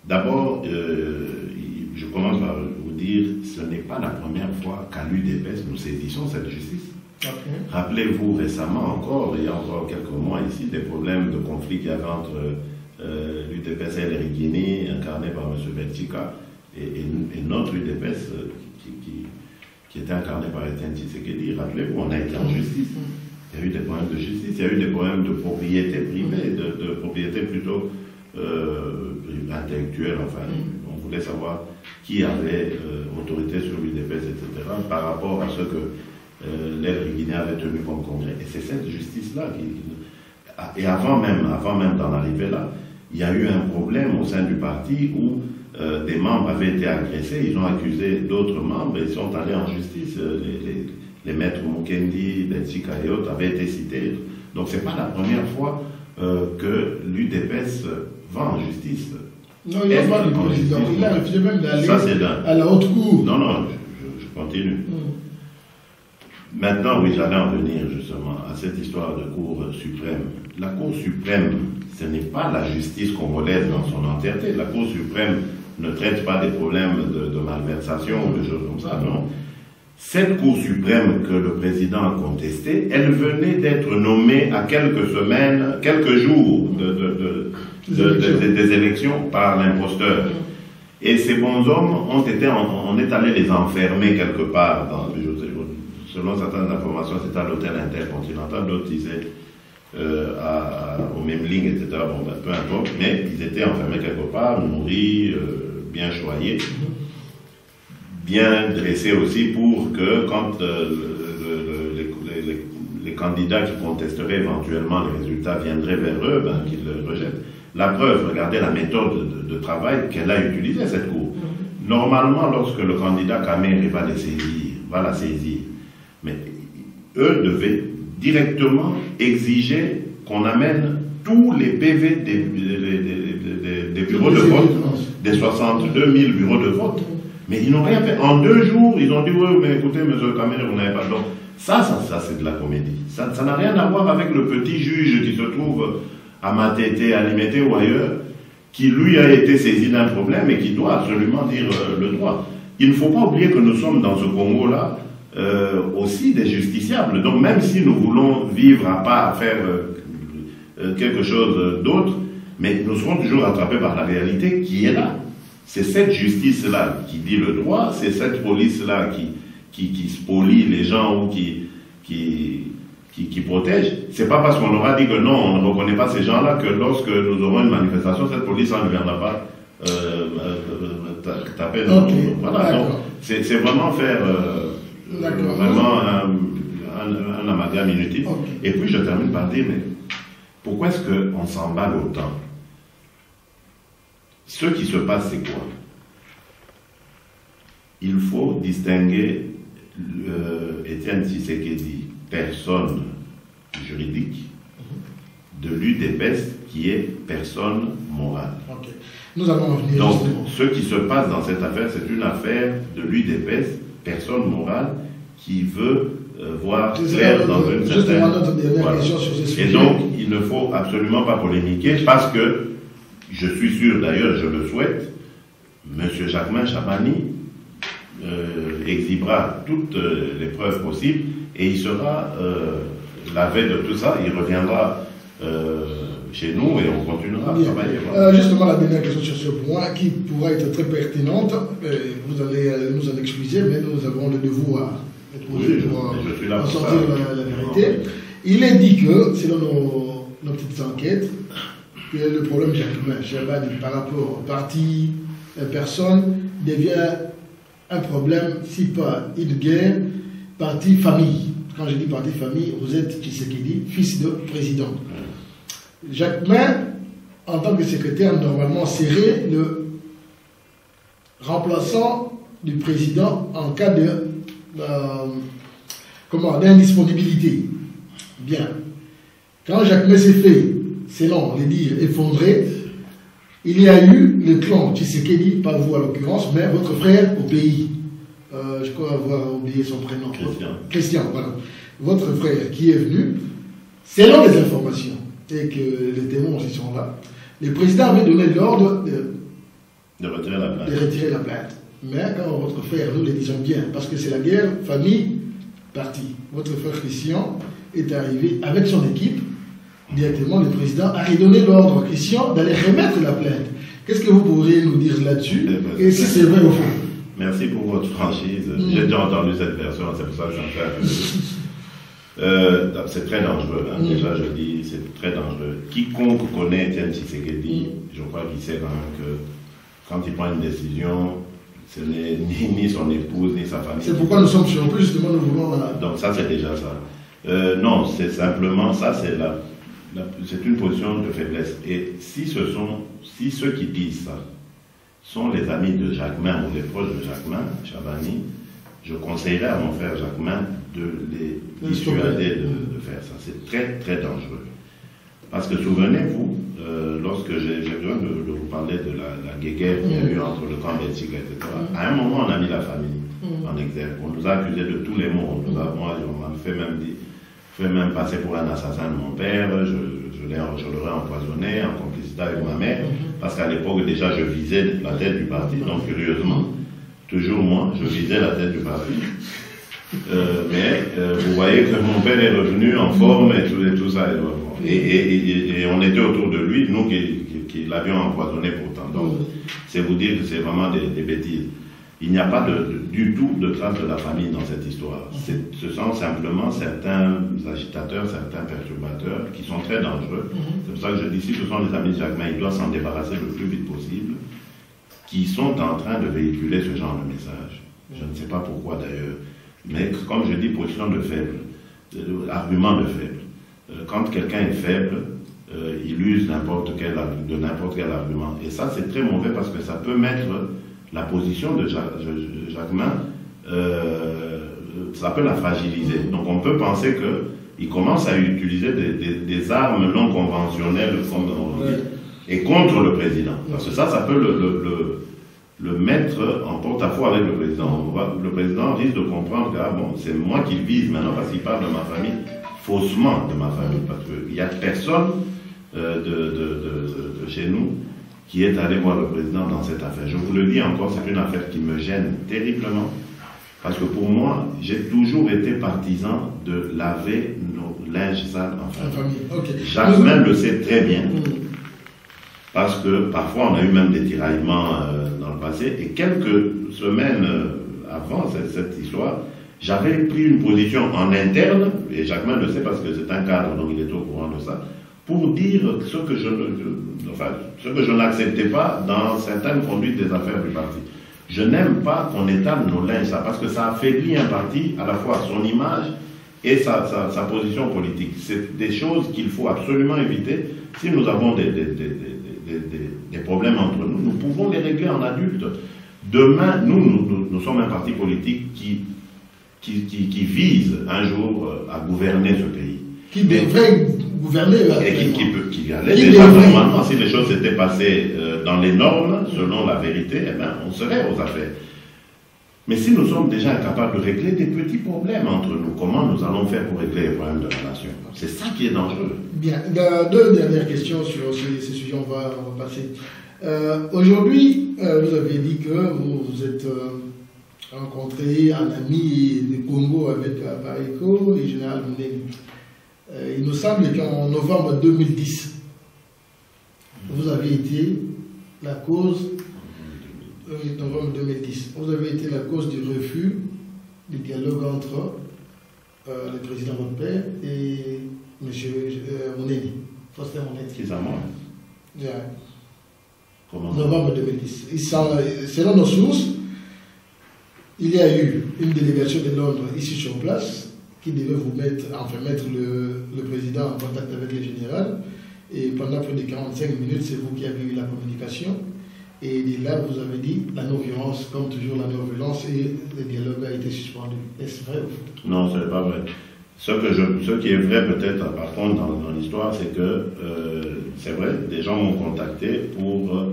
D'abord, je commence par vous dire, ce n'est pas la première fois qu'à l'UDPS nous saisissons cette justice. Okay. Rappelez-vous récemment encore, il y a encore quelques mois ici, des problèmes de conflit qu'il y avait entre l'UDPS et l'Eriguini, incarné par M. Belchika, et notre UDPS qui était incarné par Etienne Tshisekedi. Rappelez-vous, on a été en justice. Il y a eu des problèmes de justice, il y a eu des problèmes de propriété privée, de propriété plutôt intellectuelle. Enfin, on voulait savoir qui avait autorité sur l'UDPS, etc., par rapport à ce que l'Eriguini avait tenu comme congrès. Et c'est cette justice-là qui... Et avant même d'en arriver là, il y a eu un problème au sein du parti où des membres avaient été agressés, ils ont accusé d'autres membres et ils sont allés en justice. Les maîtres Mukendi, Belchika et autres avaient été cités. Donc ce n'est pas la première fois que l'UDPS va en justice. Non, il n'a pas le président. Il a refusé même d'aller à la haute cour. Non, je continue. Maintenant, oui, j'allais en venir justement à cette histoire de Cour suprême. La Cour suprême, ce n'est pas la justice congolaise dans son entièreté. La Cour suprême ne traite pas des problèmes de malversation ou de choses comme ça, non. Cette Cour suprême que le président a contestée, elle venait d'être nommée à quelques semaines, quelques jours des élections par l'imposteur. Et ces bons hommes on est allé les enfermer quelque part selon certaines informations, c'était à l'hôtel intercontinental, d'autres disaient aux mêmes lignes, etc. Bon, ben, peu importe, mais ils étaient enfermés quelque part, nourris, bien choyés, bien dressés aussi pour que quand les candidats qui contesteraient éventuellement les résultats viendraient vers eux, ben, qu'ils le rejettent. La preuve, regardez la méthode de travail qu'elle a utilisée, cette cour. Normalement, lorsque le candidat Kamere va la saisir, mais eux devaient directement exiger qu'on amène tous les PV des bureaux de vote, des 62 000 bureaux de vote. Mais ils n'ont rien fait. En 2 jours, ils ont dit, oui, mais écoutez, M. Kamere, vous n'avez pas... Donc, ça c'est de la comédie. Ça n'a rien à voir avec le petit juge qui se trouve à Matete, à Limete ou ailleurs, qui lui a été saisi d'un problème et qui doit absolument dire le droit. Il ne faut pas oublier que nous sommes dans ce Congo-là aussi des justiciables. Donc même si nous voulons vivre à part, faire quelque chose d'autre, mais nous serons toujours attrapés par la réalité qui est là. C'est cette justice-là qui dit le droit, c'est cette police-là qui spolie les gens ou qui protège. C'est pas parce qu'on aura dit que non, on ne reconnaît pas ces gens-là que lorsque nous aurons une manifestation, cette police-là ne viendra pas taper dans nous. Voilà, donc c'est vraiment faire vraiment un amalgame inutile. Et puis je termine par dire, mais pourquoi est-ce qu'on s'emballe autant? Ce qui se passe, c'est quoi? Il faut distinguer Etienne Tshisekedi, personne juridique, de l'UDPS qui est personne morale. Nous allons revenir. Donc, ce qui se passe dans cette affaire, c'est une affaire de l'UDPS, personne morale, qui veut voir clair dans une certaine... Voilà. Et donc, il ne faut absolument pas polémiquer parce que, je suis sûr d'ailleurs, je le souhaite, M. Jacquemain Chabani exhibera toutes les preuves possibles et il sera, la veille de tout ça, il reviendra chez nous et on continuera à travailler. Justement, la dernière question sur ce point, qui pourra être très pertinente, vous allez nous en excuser, mais nous avons le devoir pour sortir la vérité. Il est dit que, selon nos petites enquêtes, que le problème Jacquemain par rapport au parti, personne, devient un problème, si pas une guerre, parti-famille. Quand je dis parti-famille, vous êtes Tshisekedi, fils de président. Jacquemain, en tant que secrétaire, normalement serait le remplaçant du président en cas d'indisponibilité. Bien. Quand Jacquemain s'est fait, selon les dires, effondré, il y a eu le clan Tshisekedi, pas vous à l'occurrence, mais votre frère au pays. Je crois avoir oublié son prénom. Christian, voilà. Votre frère qui est venu, selon les informations, et que les témoins aussi sont là, le président avait donné l'ordre de retirer la plainte. De retirer la plainte. Mais quand votre frère, nous le disons bien, parce que c'est la guerre, famille, parti. Votre frère Christian est arrivé avec son équipe. Directement, le président a redonné l'ordre à Christian d'aller remettre la plainte. Qu'est-ce que vous pourriez nous dire là-dessus? Et si c'est vrai au fond? Merci pour votre franchise. J'ai déjà entendu cette version, c'est pour ça que j'en fais. C'est très dangereux. Hein. Déjà, je dis, c'est très dangereux. Quiconque connaît Étienne Tshisekedi, je crois qu'il sait quand même que quand il prend une décision, ce n'est ni son épouse, ni sa famille. C'est pourquoi nous sommes surpris, justement, nous voulons... Donc ça, c'est déjà ça. Non, c'est simplement, ça, c'est une position de faiblesse. Et si ceux qui disent ça sont les amis de Jacquemain ou les proches de Jacquemain, Chabani, je conseillerais à mon frère Jacquemain de les dissuader de faire ça. C'est très, très dangereux. Parce que souvenez-vous, lorsque j'ai besoin de vous parler de la guéguerre qu'il y a eu entre le camp Belgique, etc., à un moment, on a mis la famille en exergue. On nous a accusés de tous les maux. Moi, on m'a fait même passer pour un assassin de mon père. Je l'aurais empoisonné en complicité avec ma mère. Parce qu'à l'époque, déjà, je visais la tête du parti. Donc, curieusement, toujours moi, je visais la tête du parti. Mais vous voyez que mon père est revenu en forme et tout ça. Et on était autour de lui, nous qui l'avions empoisonné pourtant. Donc, c'est vous dire que c'est vraiment des bêtises. Il n'y a pas du tout de trace de la famille dans cette histoire. Ce sont simplement certains agitateurs, certains perturbateurs qui sont très dangereux. C'est pour ça que je dis, si ce sont les amis de Jacquemain, il doit s'en débarrasser le plus vite possible, qui sont en train de véhiculer ce genre de message. Je ne sais pas pourquoi d'ailleurs. Mais comme je dis, position de faible, argument de faible. Quand quelqu'un est faible, il use n'importe quel argument. Et ça, c'est très mauvais parce que ça peut mettre la position de Jacquemain, ça peut la fragiliser. Donc on peut penser qu'il commence à utiliser des armes non conventionnelles et contre le président. Parce que ça peut le mettre en porte-à-faux avec le président. Le président risque de comprendre que c'est moi qui le vise maintenant parce qu'il parle de ma famille, faussement de ma famille, parce qu'il n'y a personne de chez nous qui est allé voir le président dans cette affaire. Je vous le dis encore, c'est une affaire qui me gêne terriblement, parce que pour moi, j'ai toujours été partisan de laver nos linges sales en famille. Okay. Jacquemain le sait très bien, parce que parfois on a eu même des tiraillements dans le passé, et quelques semaines avant cette histoire, j'avais pris une position en interne, et Jacquemain le sait parce que c'est un cadre, donc il est au courant de ça, pour dire ce que je n'acceptais pas dans certaines conduites des affaires du parti. Je n'aime pas qu'on étale nos linges, parce que ça affaiblit un parti, à la fois son image et sa position politique. C'est des choses qu'il faut absolument éviter. Si nous avons des problèmes entre nous, nous pouvons les régler en adultes. Demain, nous sommes un parti politique qui vise un jour à gouverner ce pays. Qui devrait gouverner et qui allait déjà normalement, si les choses s'étaient passées dans les normes, selon la vérité, eh bien, on serait aux affaires. Mais si nous sommes déjà incapables de régler des petits problèmes entre nous, comment nous allons faire pour régler les problèmes de la nation? C'est ça qui est dangereux. Bien. Deux dernières questions sur ces sujets, on va passer. Aujourd'hui, vous avez dit que vous êtes rencontré un ami du Congo avec Pareco et Général Mouneni. Il nous semble qu'en novembre 2010, vous avez été la cause, novembre 2010, vous avez été la cause du refus du dialogue entre le président votre père et M. Moneni, Faustin Moneni. Qui ça, moi? Comment? Novembre 2010. Selon nos sources, il y a eu une délégation de Londres ici sur place qui devait vous mettre le président en contact avec le général. Et pendant plus de 45 minutes, c'est vous qui avez eu la communication. Et de là, vous avez dit la non-violence, comme toujours la non-violence, et le dialogue a été suspendu. Est-ce vrai ou faux? Non, ce n'est pas vrai. Ce qui est vrai peut-être, par contre, dans l'histoire, c'est que, c'est vrai, des gens m'ont contacté pour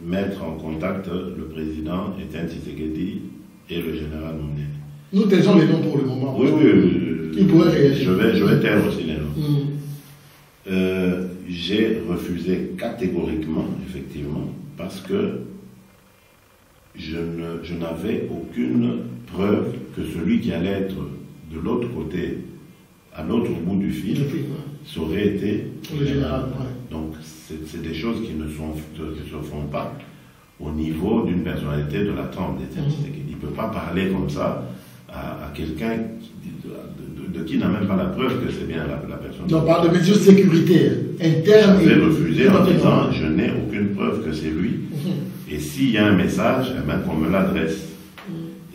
mettre en contact le président Étienne Tshisekedi et le général Moneni. Nous taisons les noms pour le moment. Oui. Qui pourrait réagir. Je vais taire aussi les noms. J'ai refusé catégoriquement, effectivement, parce que je n'avais aucune preuve que celui qui allait être de l'autre côté, à l'autre bout du fil, ça aurait été le général. Donc, c'est des choses qui ne se font pas au niveau d'une personnalité de la trempe d'Étienne Tshisekedi. Il ne peut pas parler comme ça à quelqu'un de qui n'a même pas la preuve que c'est bien la personne. On parle de mesures sécuritaires internes. Je vais refuser en disant je n'ai aucune preuve que c'est lui. Et s'il y a un message, eh bien, qu'on me l'adresse.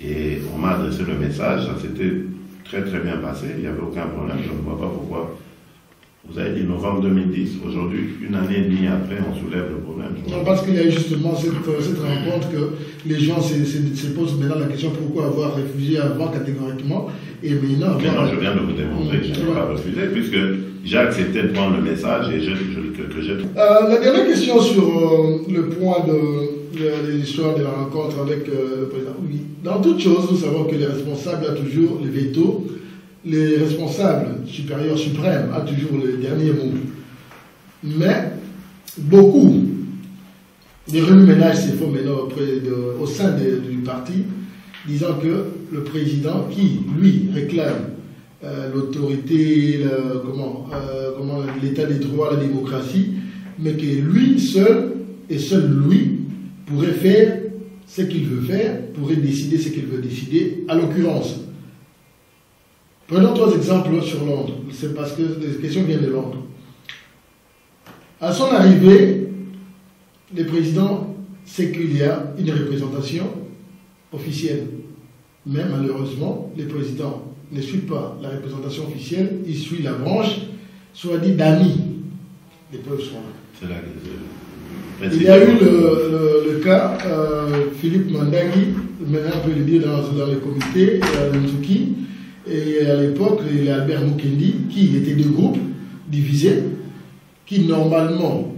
Et on m'a adressé le message, ça s'était très très bien passé, il n'y avait aucun problème, je ne vois pas pourquoi. Vous avez dit novembre 2010, aujourd'hui, une année et demie après, on soulève le problème. Non, parce qu'il y a eu justement cette rencontre que les gens se posent maintenant la question pourquoi avoir refusé avant catégoriquement et maintenant. Mais non, je viens de vous démontrer que je n'ai pas refusé, puisque j'ai accepté de prendre le message et que j'ai. La dernière question sur le point de l'histoire de la rencontre avec le président. Oui, dans toute chose, nous savons que les responsables ont toujours le veto. Les responsables supérieurs suprêmes ont toujours le dernier mot. Mais beaucoup de remue-ménages se font maintenant au sein du parti, disant que le président qui, lui, réclame l'autorité, l'état des droits, la démocratie, mais que lui seul, et seul lui, pourrait faire ce qu'il veut faire, pourrait décider ce qu'il veut décider, à l'occurrence. Prenons 3 exemples sur Londres. C'est parce que les questions viennent de Londres. À son arrivée, le président sait qu'il y a une représentation officielle. Mais malheureusement, le président ne suit pas la représentation officielle, il suit la branche, soit dit d'amis. Les preuves sont là. Il y a eu le cas Philippe Mandangi, maintenant on peut le dire dans le comité, Nzuki. Et à l'époque, il y a Albert Mukendi, qui était 2 groupes divisés, qui normalement,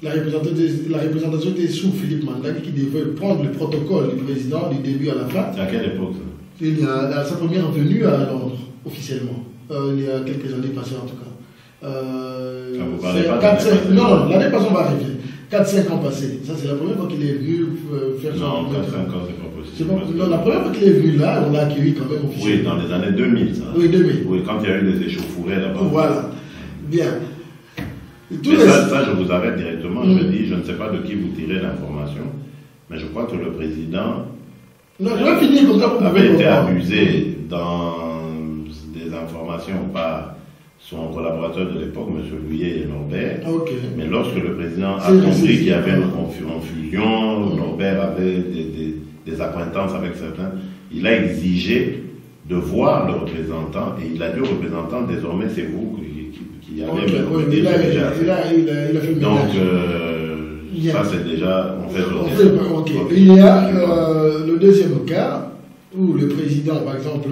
la représentation était sous Philippe Mandangi, qui devait prendre le protocole du président du début à la fin. À quelle époque ça? Il y a sa première venue à Londres, officiellement. Il y a quelques années passées en tout cas. Vous parlez pas non, l'année passée on va arriver. 4-5 ans passés. Ça c'est la première fois qu'il est venu faire son... Non, 4-5 ans c'est pas possible. Non, la première fois qu'il est venu là, on l'a accueilli quand même officiellement. Oui, dans les années 2000 ça. Oui, 2000. Oui, quand il y a eu des échauffourées là-bas. Voilà. Bien. Mais ça, je vous arrête directement. Je me dis, je ne sais pas de qui vous tirez l'information, mais je crois que le président avait été abusé dans des informations par son collaborateur de l'époque, M. Louillet et Norbert. Okay. Mais lorsque le président a compris qu'il y avait une confusion, Norbert avait des acquaintances avec certains, il a exigé de voir le représentant et il a dit au représentant, désormais c'est vous qui avez il a fait le donc ça c'est déjà on fait Il y a le deuxième cas où le président par exemple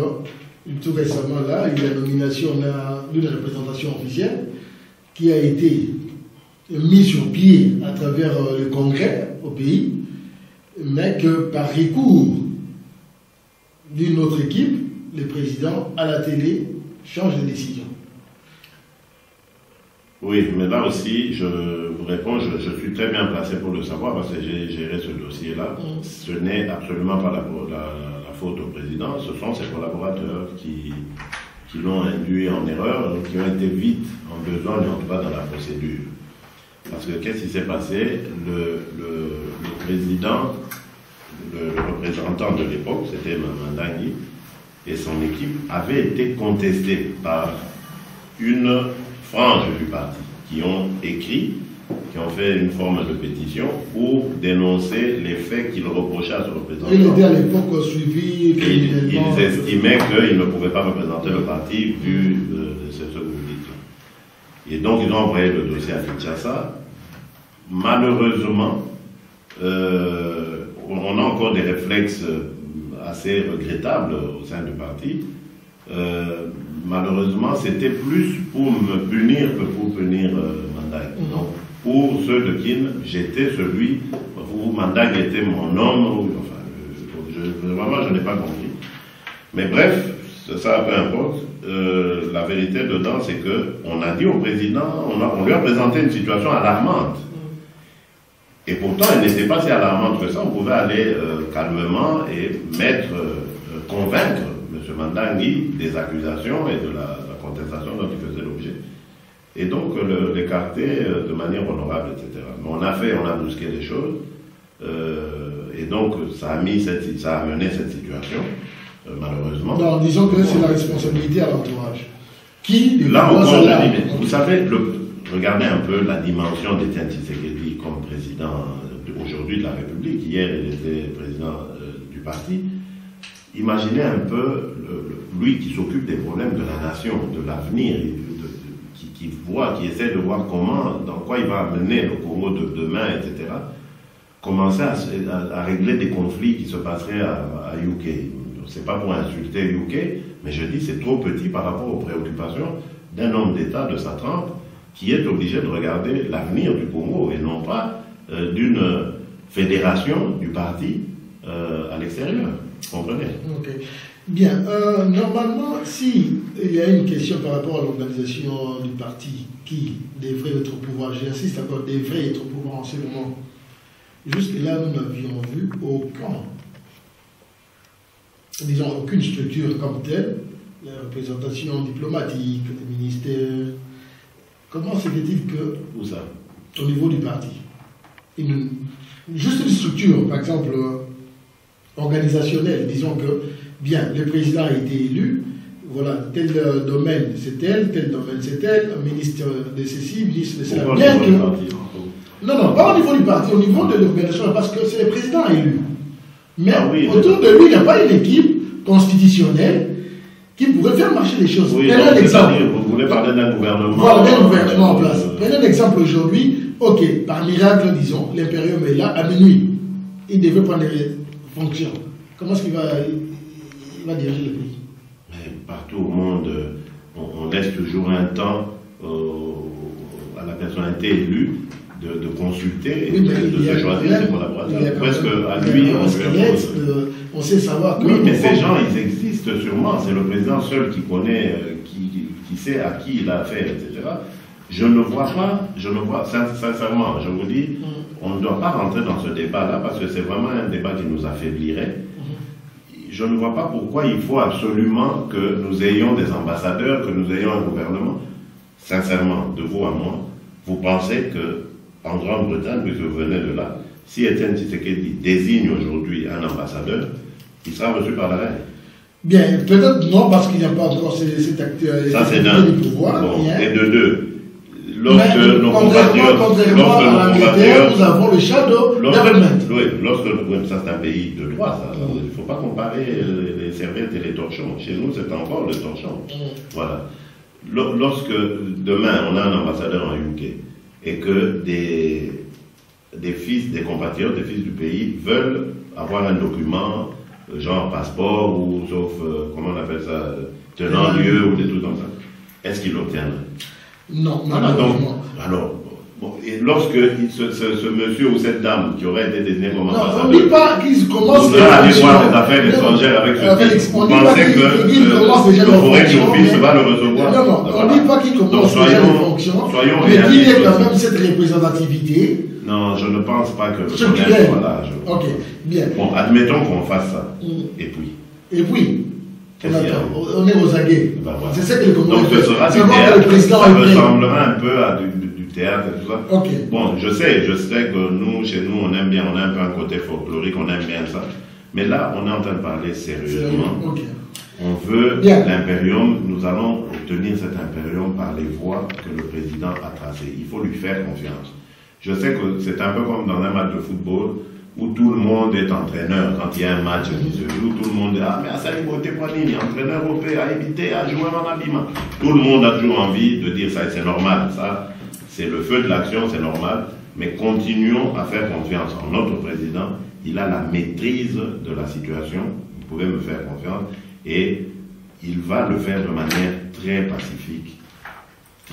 tout récemment là il y a la nomination d'une représentation officielle qui a été mise sur pied à travers le congrès au pays, mais que par recours d'une autre équipe le président à la télé change de décision. Oui, mais là aussi, je vous réponds, je suis très bien placé pour le savoir parce que j'ai géré ce dossier-là. Ce n'est absolument pas la faute au président, ce sont ses collaborateurs qui qui l'ont induit en erreur, qui ont été vite en besogne, en tout cas dans la procédure. Parce que qu'est-ce qui s'est passé? Le président, le représentant de l'époque, c'était Mandangui, et son équipe avaient été contestés par une frange du parti, qui ont écrit, qui ont fait une forme de pétition pour dénoncer les faits qu'ils reprochaient à ce représentant. Il était à l'époque suivi. Ils estimaient qu'il ne pouvait pas représenter le parti vu ce que vous dites là. Et donc ils ont envoyé le dossier à Kinshasa. Malheureusement, on a encore des réflexes assez regrettables au sein du parti. Malheureusement, c'était plus pour me punir que pour punir Mandangui. Donc, pour ceux de Kin, j'étais celui où Mandangui était mon homme. Vraiment, je n'ai pas compris. Mais bref, ça peu importe. La vérité dedans, c'est qu'on a dit au président, on lui a présenté une situation alarmante. Et pourtant, elle n'était pas si alarmante que ça. On pouvait aller calmement et convaincre M. Mandangui des accusations et de la contestation dont il faisait l'objet. Et donc l'écarter de manière honorable, etc. Mais on a brusqué les choses. Et donc ça a amené cette situation, malheureusement. Non, disons que c'est la responsabilité à l'entourage. Qui, là encore, je dis, mais vous savez, regardez un peu la dimension d'Étienne Tshisekedi comme président aujourd'hui de la République. Hier, il était président du parti. Imaginez un peu lui qui s'occupe des problèmes de la nation, de l'avenir, qui essaie de voir dans quoi il va amener le Congo de demain, etc. Commencer à régler des conflits qui se passeraient à UK. C'est pas pour insulter UK, mais je dis c'est trop petit par rapport aux préoccupations d'un homme d'État de sa trempe qui est obligé de regarder l'avenir du Congo et non pas d'une fédération du parti à l'extérieur. Vous comprenez? Okay. Bien. Normalement, s'il y a une question par rapport à l'organisation du parti qui devrait être au pouvoir, j'insiste encore, devrait être au pouvoir en ce moment, jusque-là, nous n'avions vu aucune structure comme telle, la représentation diplomatique, des ministères. Comment se fait-il que, où ça? Au niveau du parti, juste une structure, par exemple, organisationnelle, disons que, bien, le président a été élu, voilà, tel domaine c'est tel domaine c'est tel, ministre de ceci, ministre de cela. Bien que... Non, pas au niveau du parti, au niveau de l'organisation, parce que c'est le président élu. Mais autour de lui, il n'y a pas une équipe constitutionnelle qui pourrait faire marcher les choses. Oui, prenez un exemple. Vous voulez parler d'un gouvernement. Voilà, d'un gouvernement en place. Prenez un exemple aujourd'hui. Ok, par miracle, disons, l'impérium est là à minuit. Il devait prendre les fonctions. Comment est-ce qu'il va diriger le pays? Mais partout au monde, on laisse toujours un temps à la personnalité élue de consulter et de se choisir ses collaborateurs. Presque à lui, on sait savoir que... Oui, mais ces gens, ils existent sûrement. C'est le président seul qui connaît, qui sait à qui il a affaire, etc. Je ne vois, sincèrement, je vous dis, on ne doit pas rentrer dans ce débat-là parce que c'est vraiment un débat qui nous affaiblirait. Je ne vois pas pourquoi il faut absolument que nous ayons des ambassadeurs, que nous ayons un gouvernement. Sincèrement, de vous à moi, vous pensez que en Grande-Bretagne, puisque vous venez de là, si Étienne Tshisekedi désigne aujourd'hui un ambassadeur, il sera reçu par la reine. Bien, peut-être non, parce qu'il n'y a pas encore cet acteur du pouvoir. Bon, et de deux, lorsque nos compatriotes... Contrairement à l'Angleterre, nous avons le shadow government. Oui, ça c'est un pays de droit, ça. Il ne faut pas comparer les serviettes et les torchons. Chez nous, c'est encore le torchon. Voilà. Lorsque demain, on a un ambassadeur en UK, et que des compatriotes, des fils du pays, veulent avoir un document, genre passeport, ou sauf, comment on appelle ça, tenant lieu, ou des trucs comme ça, est-ce qu'ils l'obtiendraient? Non, alors, et lorsque ce monsieur ou cette dame qui aurait été désigné comme ambassadeur, on ne dit pas qu'ils commencent à aller voir les affaires étrangères avec ce vous pensez que le Forex Office va le recevoir? Non, on ne dit pas qu'ils commencent déjà les fonctions, mais qu'il y ait quand même cette représentativité. Non, je ne pense pas que le soit là. Ok, bien. Bon, admettons qu'on fasse ça. Et puis, On est aux aguets. Ben voilà. C'est ça que le Congolais donc ce sera du théâtre, ça ressemblera un peu à du théâtre et tout ça. Okay. Bon, je sais que nous, chez nous, on aime bien, on a un peu un côté folklorique, on aime bien ça. Mais là, on est en train de parler sérieusement. Okay. On veut l'impérium, nous allons obtenir cet impérium par les voies que le président a tracées. Il faut lui faire confiance. Je sais que c'est un peu comme dans un match de football où tout le monde est entraîneur. Quand il y a un match qui se joue, tout le monde dit « Ah, mais Assali Botepoanini, entraîneur européen, à éviter, à jouer en habillement. » Tout le monde a toujours envie de dire ça, et c'est normal. Ça, c'est le feu de l'action, c'est normal. Mais continuons à faire confiance en notre président. Il a la maîtrise de la situation. Vous pouvez me faire confiance. Et il va le faire de manière très pacifique,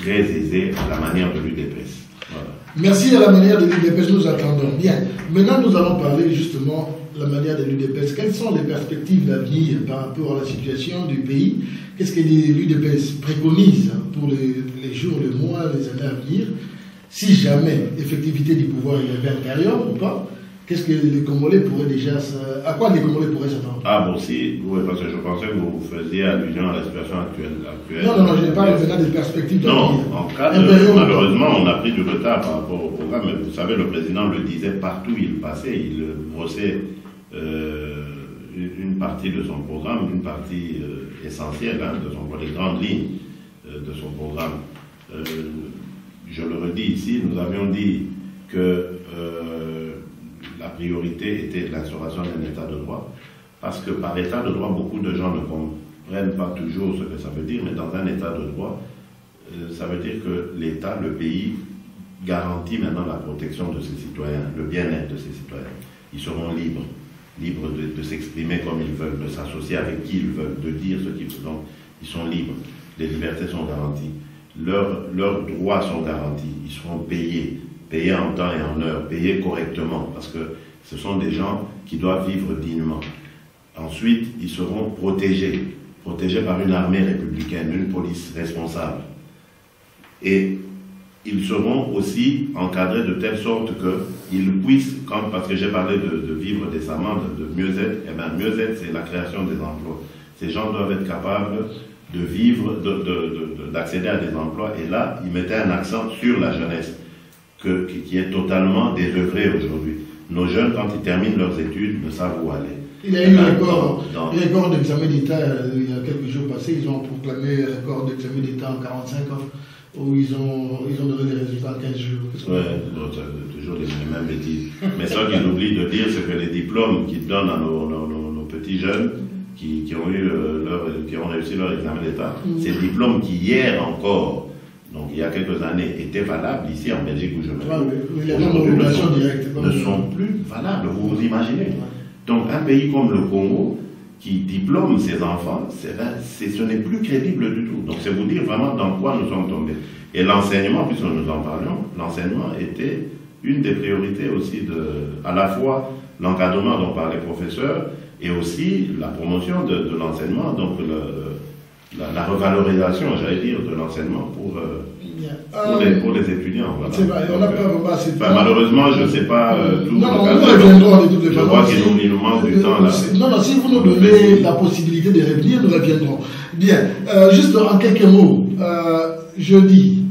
très aisée, à la manière de l'UDPS. Voilà. Merci à la manière de l'UDPS, nous attendons. Bien. Maintenant, nous allons parler justement de la manière de l'UDPS. Quelles sont les perspectives d'avenir par rapport à la situation du pays? Qu'est-ce que l'UDPS préconise pour les jours, les mois, les années à venir? Si jamais effectivité du pouvoir il y avait intérieur ou pas, qu'est-ce que les Congolais pourraient déjà... À quoi les Congolais pourraient s'attendre? Ah bon, si, oui, parce que je pensais que vous faisiez allusion à la situation actuelle. Non, je n'ai pas maintenant des perspectives d'avenir. Non, en cas de... Malheureusement, on a pris du retard par rapport au programme, mais vous savez, le président le disait partout où il passait, il brossait une partie de son programme, une partie essentielle de son programme, les grandes lignes de son programme. Je le redis ici, nous avions dit que la priorité était l'instauration d'un état de droit, parce que par état de droit, beaucoup de gens ne comprennent pas toujours ce que ça veut dire, mais dans un état de droit, ça veut dire que l'État, le pays, garantit maintenant la protection de ses citoyens, le bien-être de ses citoyens. Ils seront libres de s'exprimer comme ils veulent, de s'associer avec qui ils veulent, de dire ce qu'ils veulent. Donc, ils sont libres, les libertés sont garanties, leurs droits sont garantis, ils seront payés en temps et en heure, payés correctement, parce que ce sont des gens qui doivent vivre dignement. Ensuite, ils seront protégés par une armée républicaine, une police responsable. Et ils seront aussi encadrés de telle sorte qu'ils puissent, parce que j'ai parlé de vivre décemment, de mieux-être, et bien mieux-être, c'est la création des emplois. Ces gens doivent être capables de vivre, d'accéder à des emplois, et là, ils mettaient un accent sur la jeunesse, qui est totalement désœuvrée aujourd'hui. Nos jeunes, quand ils terminent leurs études, ne savent où aller. Il y a eu un record d'examen d'État il y a quelques jours passés. Ils ont proclamé un record d'examen d'État en 45 ans, où ils ont donné les résultats en 15 jours. Oui, toujours les mêmes bêtises. Mais ça qu'ils oublient de dire, c'est que les diplômes qu'ils donnent à nos petits jeunes qui ont réussi leur examen d'État, ces diplômes qui hier encore, donc il y a quelques années, étaient valables ici en Belgique où je me trouve, ne sont plus valables, vous vous imaginez. Donc un pays comme le Congo, qui diplôme ses enfants, ce n'est plus crédible du tout. Donc c'est vous dire vraiment dans quoi nous sommes tombés. Et l'enseignement, puisque nous en parlions, l'enseignement était une des priorités aussi à la fois l'encadrement dont parlait le professeur et aussi la promotion de l'enseignement, donc la revalorisation, j'allais dire, de l'enseignement pour les étudiants. Voilà. C'est vrai, on n'a pas vraiment assez de temps. Malheureusement, je ne sais pas tout. Non, nous reviendrons de toutes les façons. Je vois qu'il nous manque du temps là. Non, si vous nous donnez la possibilité de revenir, nous reviendrons. Bien, juste en quelques mots, jeudi,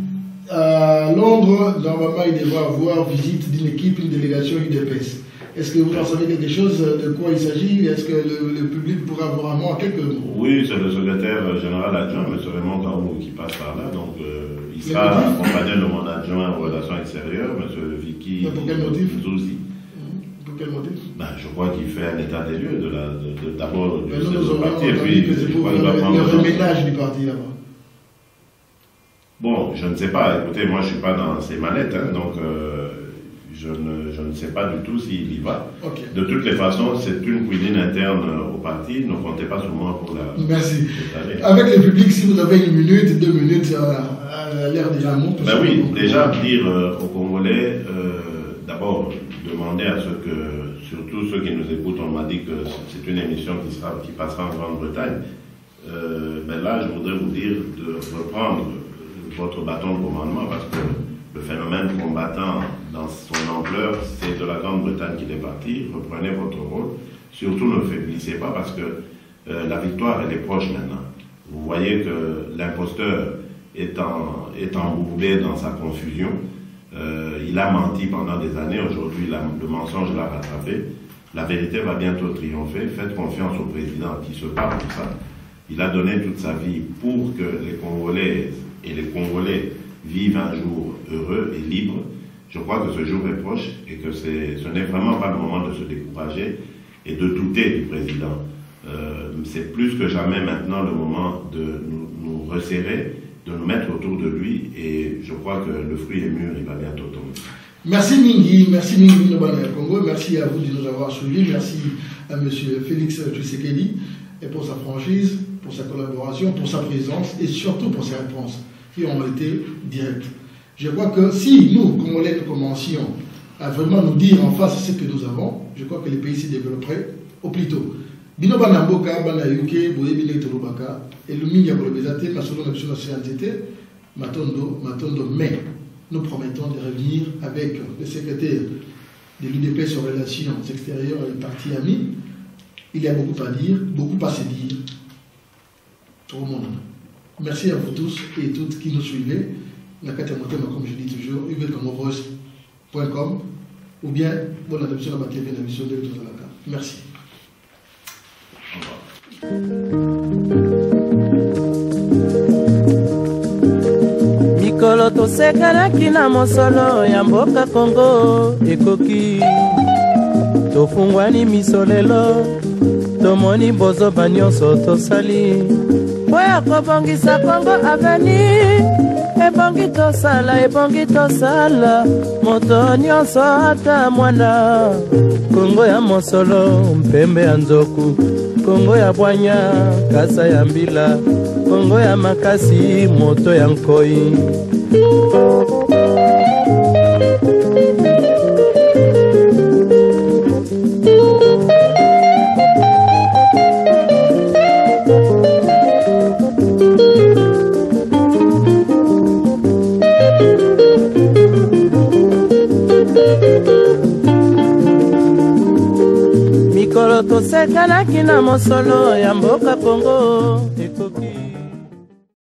à Londres, normalement, il devra avoir visite d'une équipe, une délégation UDPS. Est-ce que vous en savez quelque chose de quoi il s'agit? Est-ce que le public pourra avoir un mot en quelques mots? Oui, c'est le secrétaire général adjoint, M. Raymond Kaou, qui passe par là. Donc, il sera accompagné de mon adjoint aux relations extérieures, M. Vicky Zouzi. Pour quel motif? Je crois qu'il fait un état des lieux d'abord du parti, et puis je crois qu'il va prendre le reménage du parti là-bas. Bon, je ne sais pas. Écoutez, moi, je ne suis pas dans ces mallettes, donc... Je ne sais pas du tout s'il y va. Okay. De toutes les façons, c'est une cuisine interne au parti. Ne comptez pas sur moi pour la... Merci. Avec le public, si vous avez 1 minute, 2 minutes, à l'air déjà monte. Ben oui, déjà dire aux Congolais, d'abord, demander à ceux que, surtout ceux qui nous écoutent, on m'a dit que c'est une émission qui passera en Grande-Bretagne. Ben là, je voudrais vous dire de reprendre votre bâton de commandement parce que le phénomène combattant dans son ampleur, c'est de la Grande-Bretagne qu'il est parti. Reprenez votre rôle. Surtout ne faiblissez pas parce que la victoire, elle est proche maintenant. Vous voyez que l'imposteur est embourbé dans sa confusion. Il a menti pendant des années. Aujourd'hui, le mensonge l'a rattrapé. La vérité va bientôt triompher. Faites confiance au président qui se bat pour ça. Il a donné toute sa vie pour que les Congolaises et les Congolais vivent un jour heureux et libre. Je crois que ce jour est proche et que ce n'est vraiment pas le moment de se décourager et de douter du président. C'est plus que jamais maintenant le moment de nous resserrer, de nous mettre autour de lui, et je crois que le fruit est mûr, il va bientôt tomber. Merci Mingi Nobana Congo, merci à vous de nous avoir suivis, merci à M. Félix Tshisekedi et pour sa franchise, pour sa collaboration, pour sa présence et surtout pour ses réponses qui ont été directes. Je crois que si nous, Congolais, nous commencions à vraiment nous dire en face ce que nous avons, je crois que les pays s'y développeraient au plus tôt. Binoba Namboka, Bana Yuke, Boyebile Tolobaka, et le Mingi Abolobezate, Masolo Napsuna Siantete, Matondo, mais nous promettons de revenir avec le secrétaire de l'UDP sur les relations extérieures et les partis amis. Il y a beaucoup à dire, beaucoup à se dire. Tout le monde. Merci à vous tous et toutes qui nous suivez. La Katamotema, comme je dis toujours, ugelcomovoice.com ou bien bonne adoption à ma TV, la mission de l'Utozalaka. Merci. Mikolo tosekanaki na mosolo ya mboka Kongo ekoki tofungwani miso lelo tomoni bozoba nyonso tosali po ya kobongisa Kongo aveni ebongi tosala moto nyonso ata mwana Kongo ya mosolo mpembe ya nzoku Kongo ya bwanya kasa ya mbila Kongo ya makasi moto ya nkoi Mikolo tosekanaki na mosolo ya mboka Kongo ekoki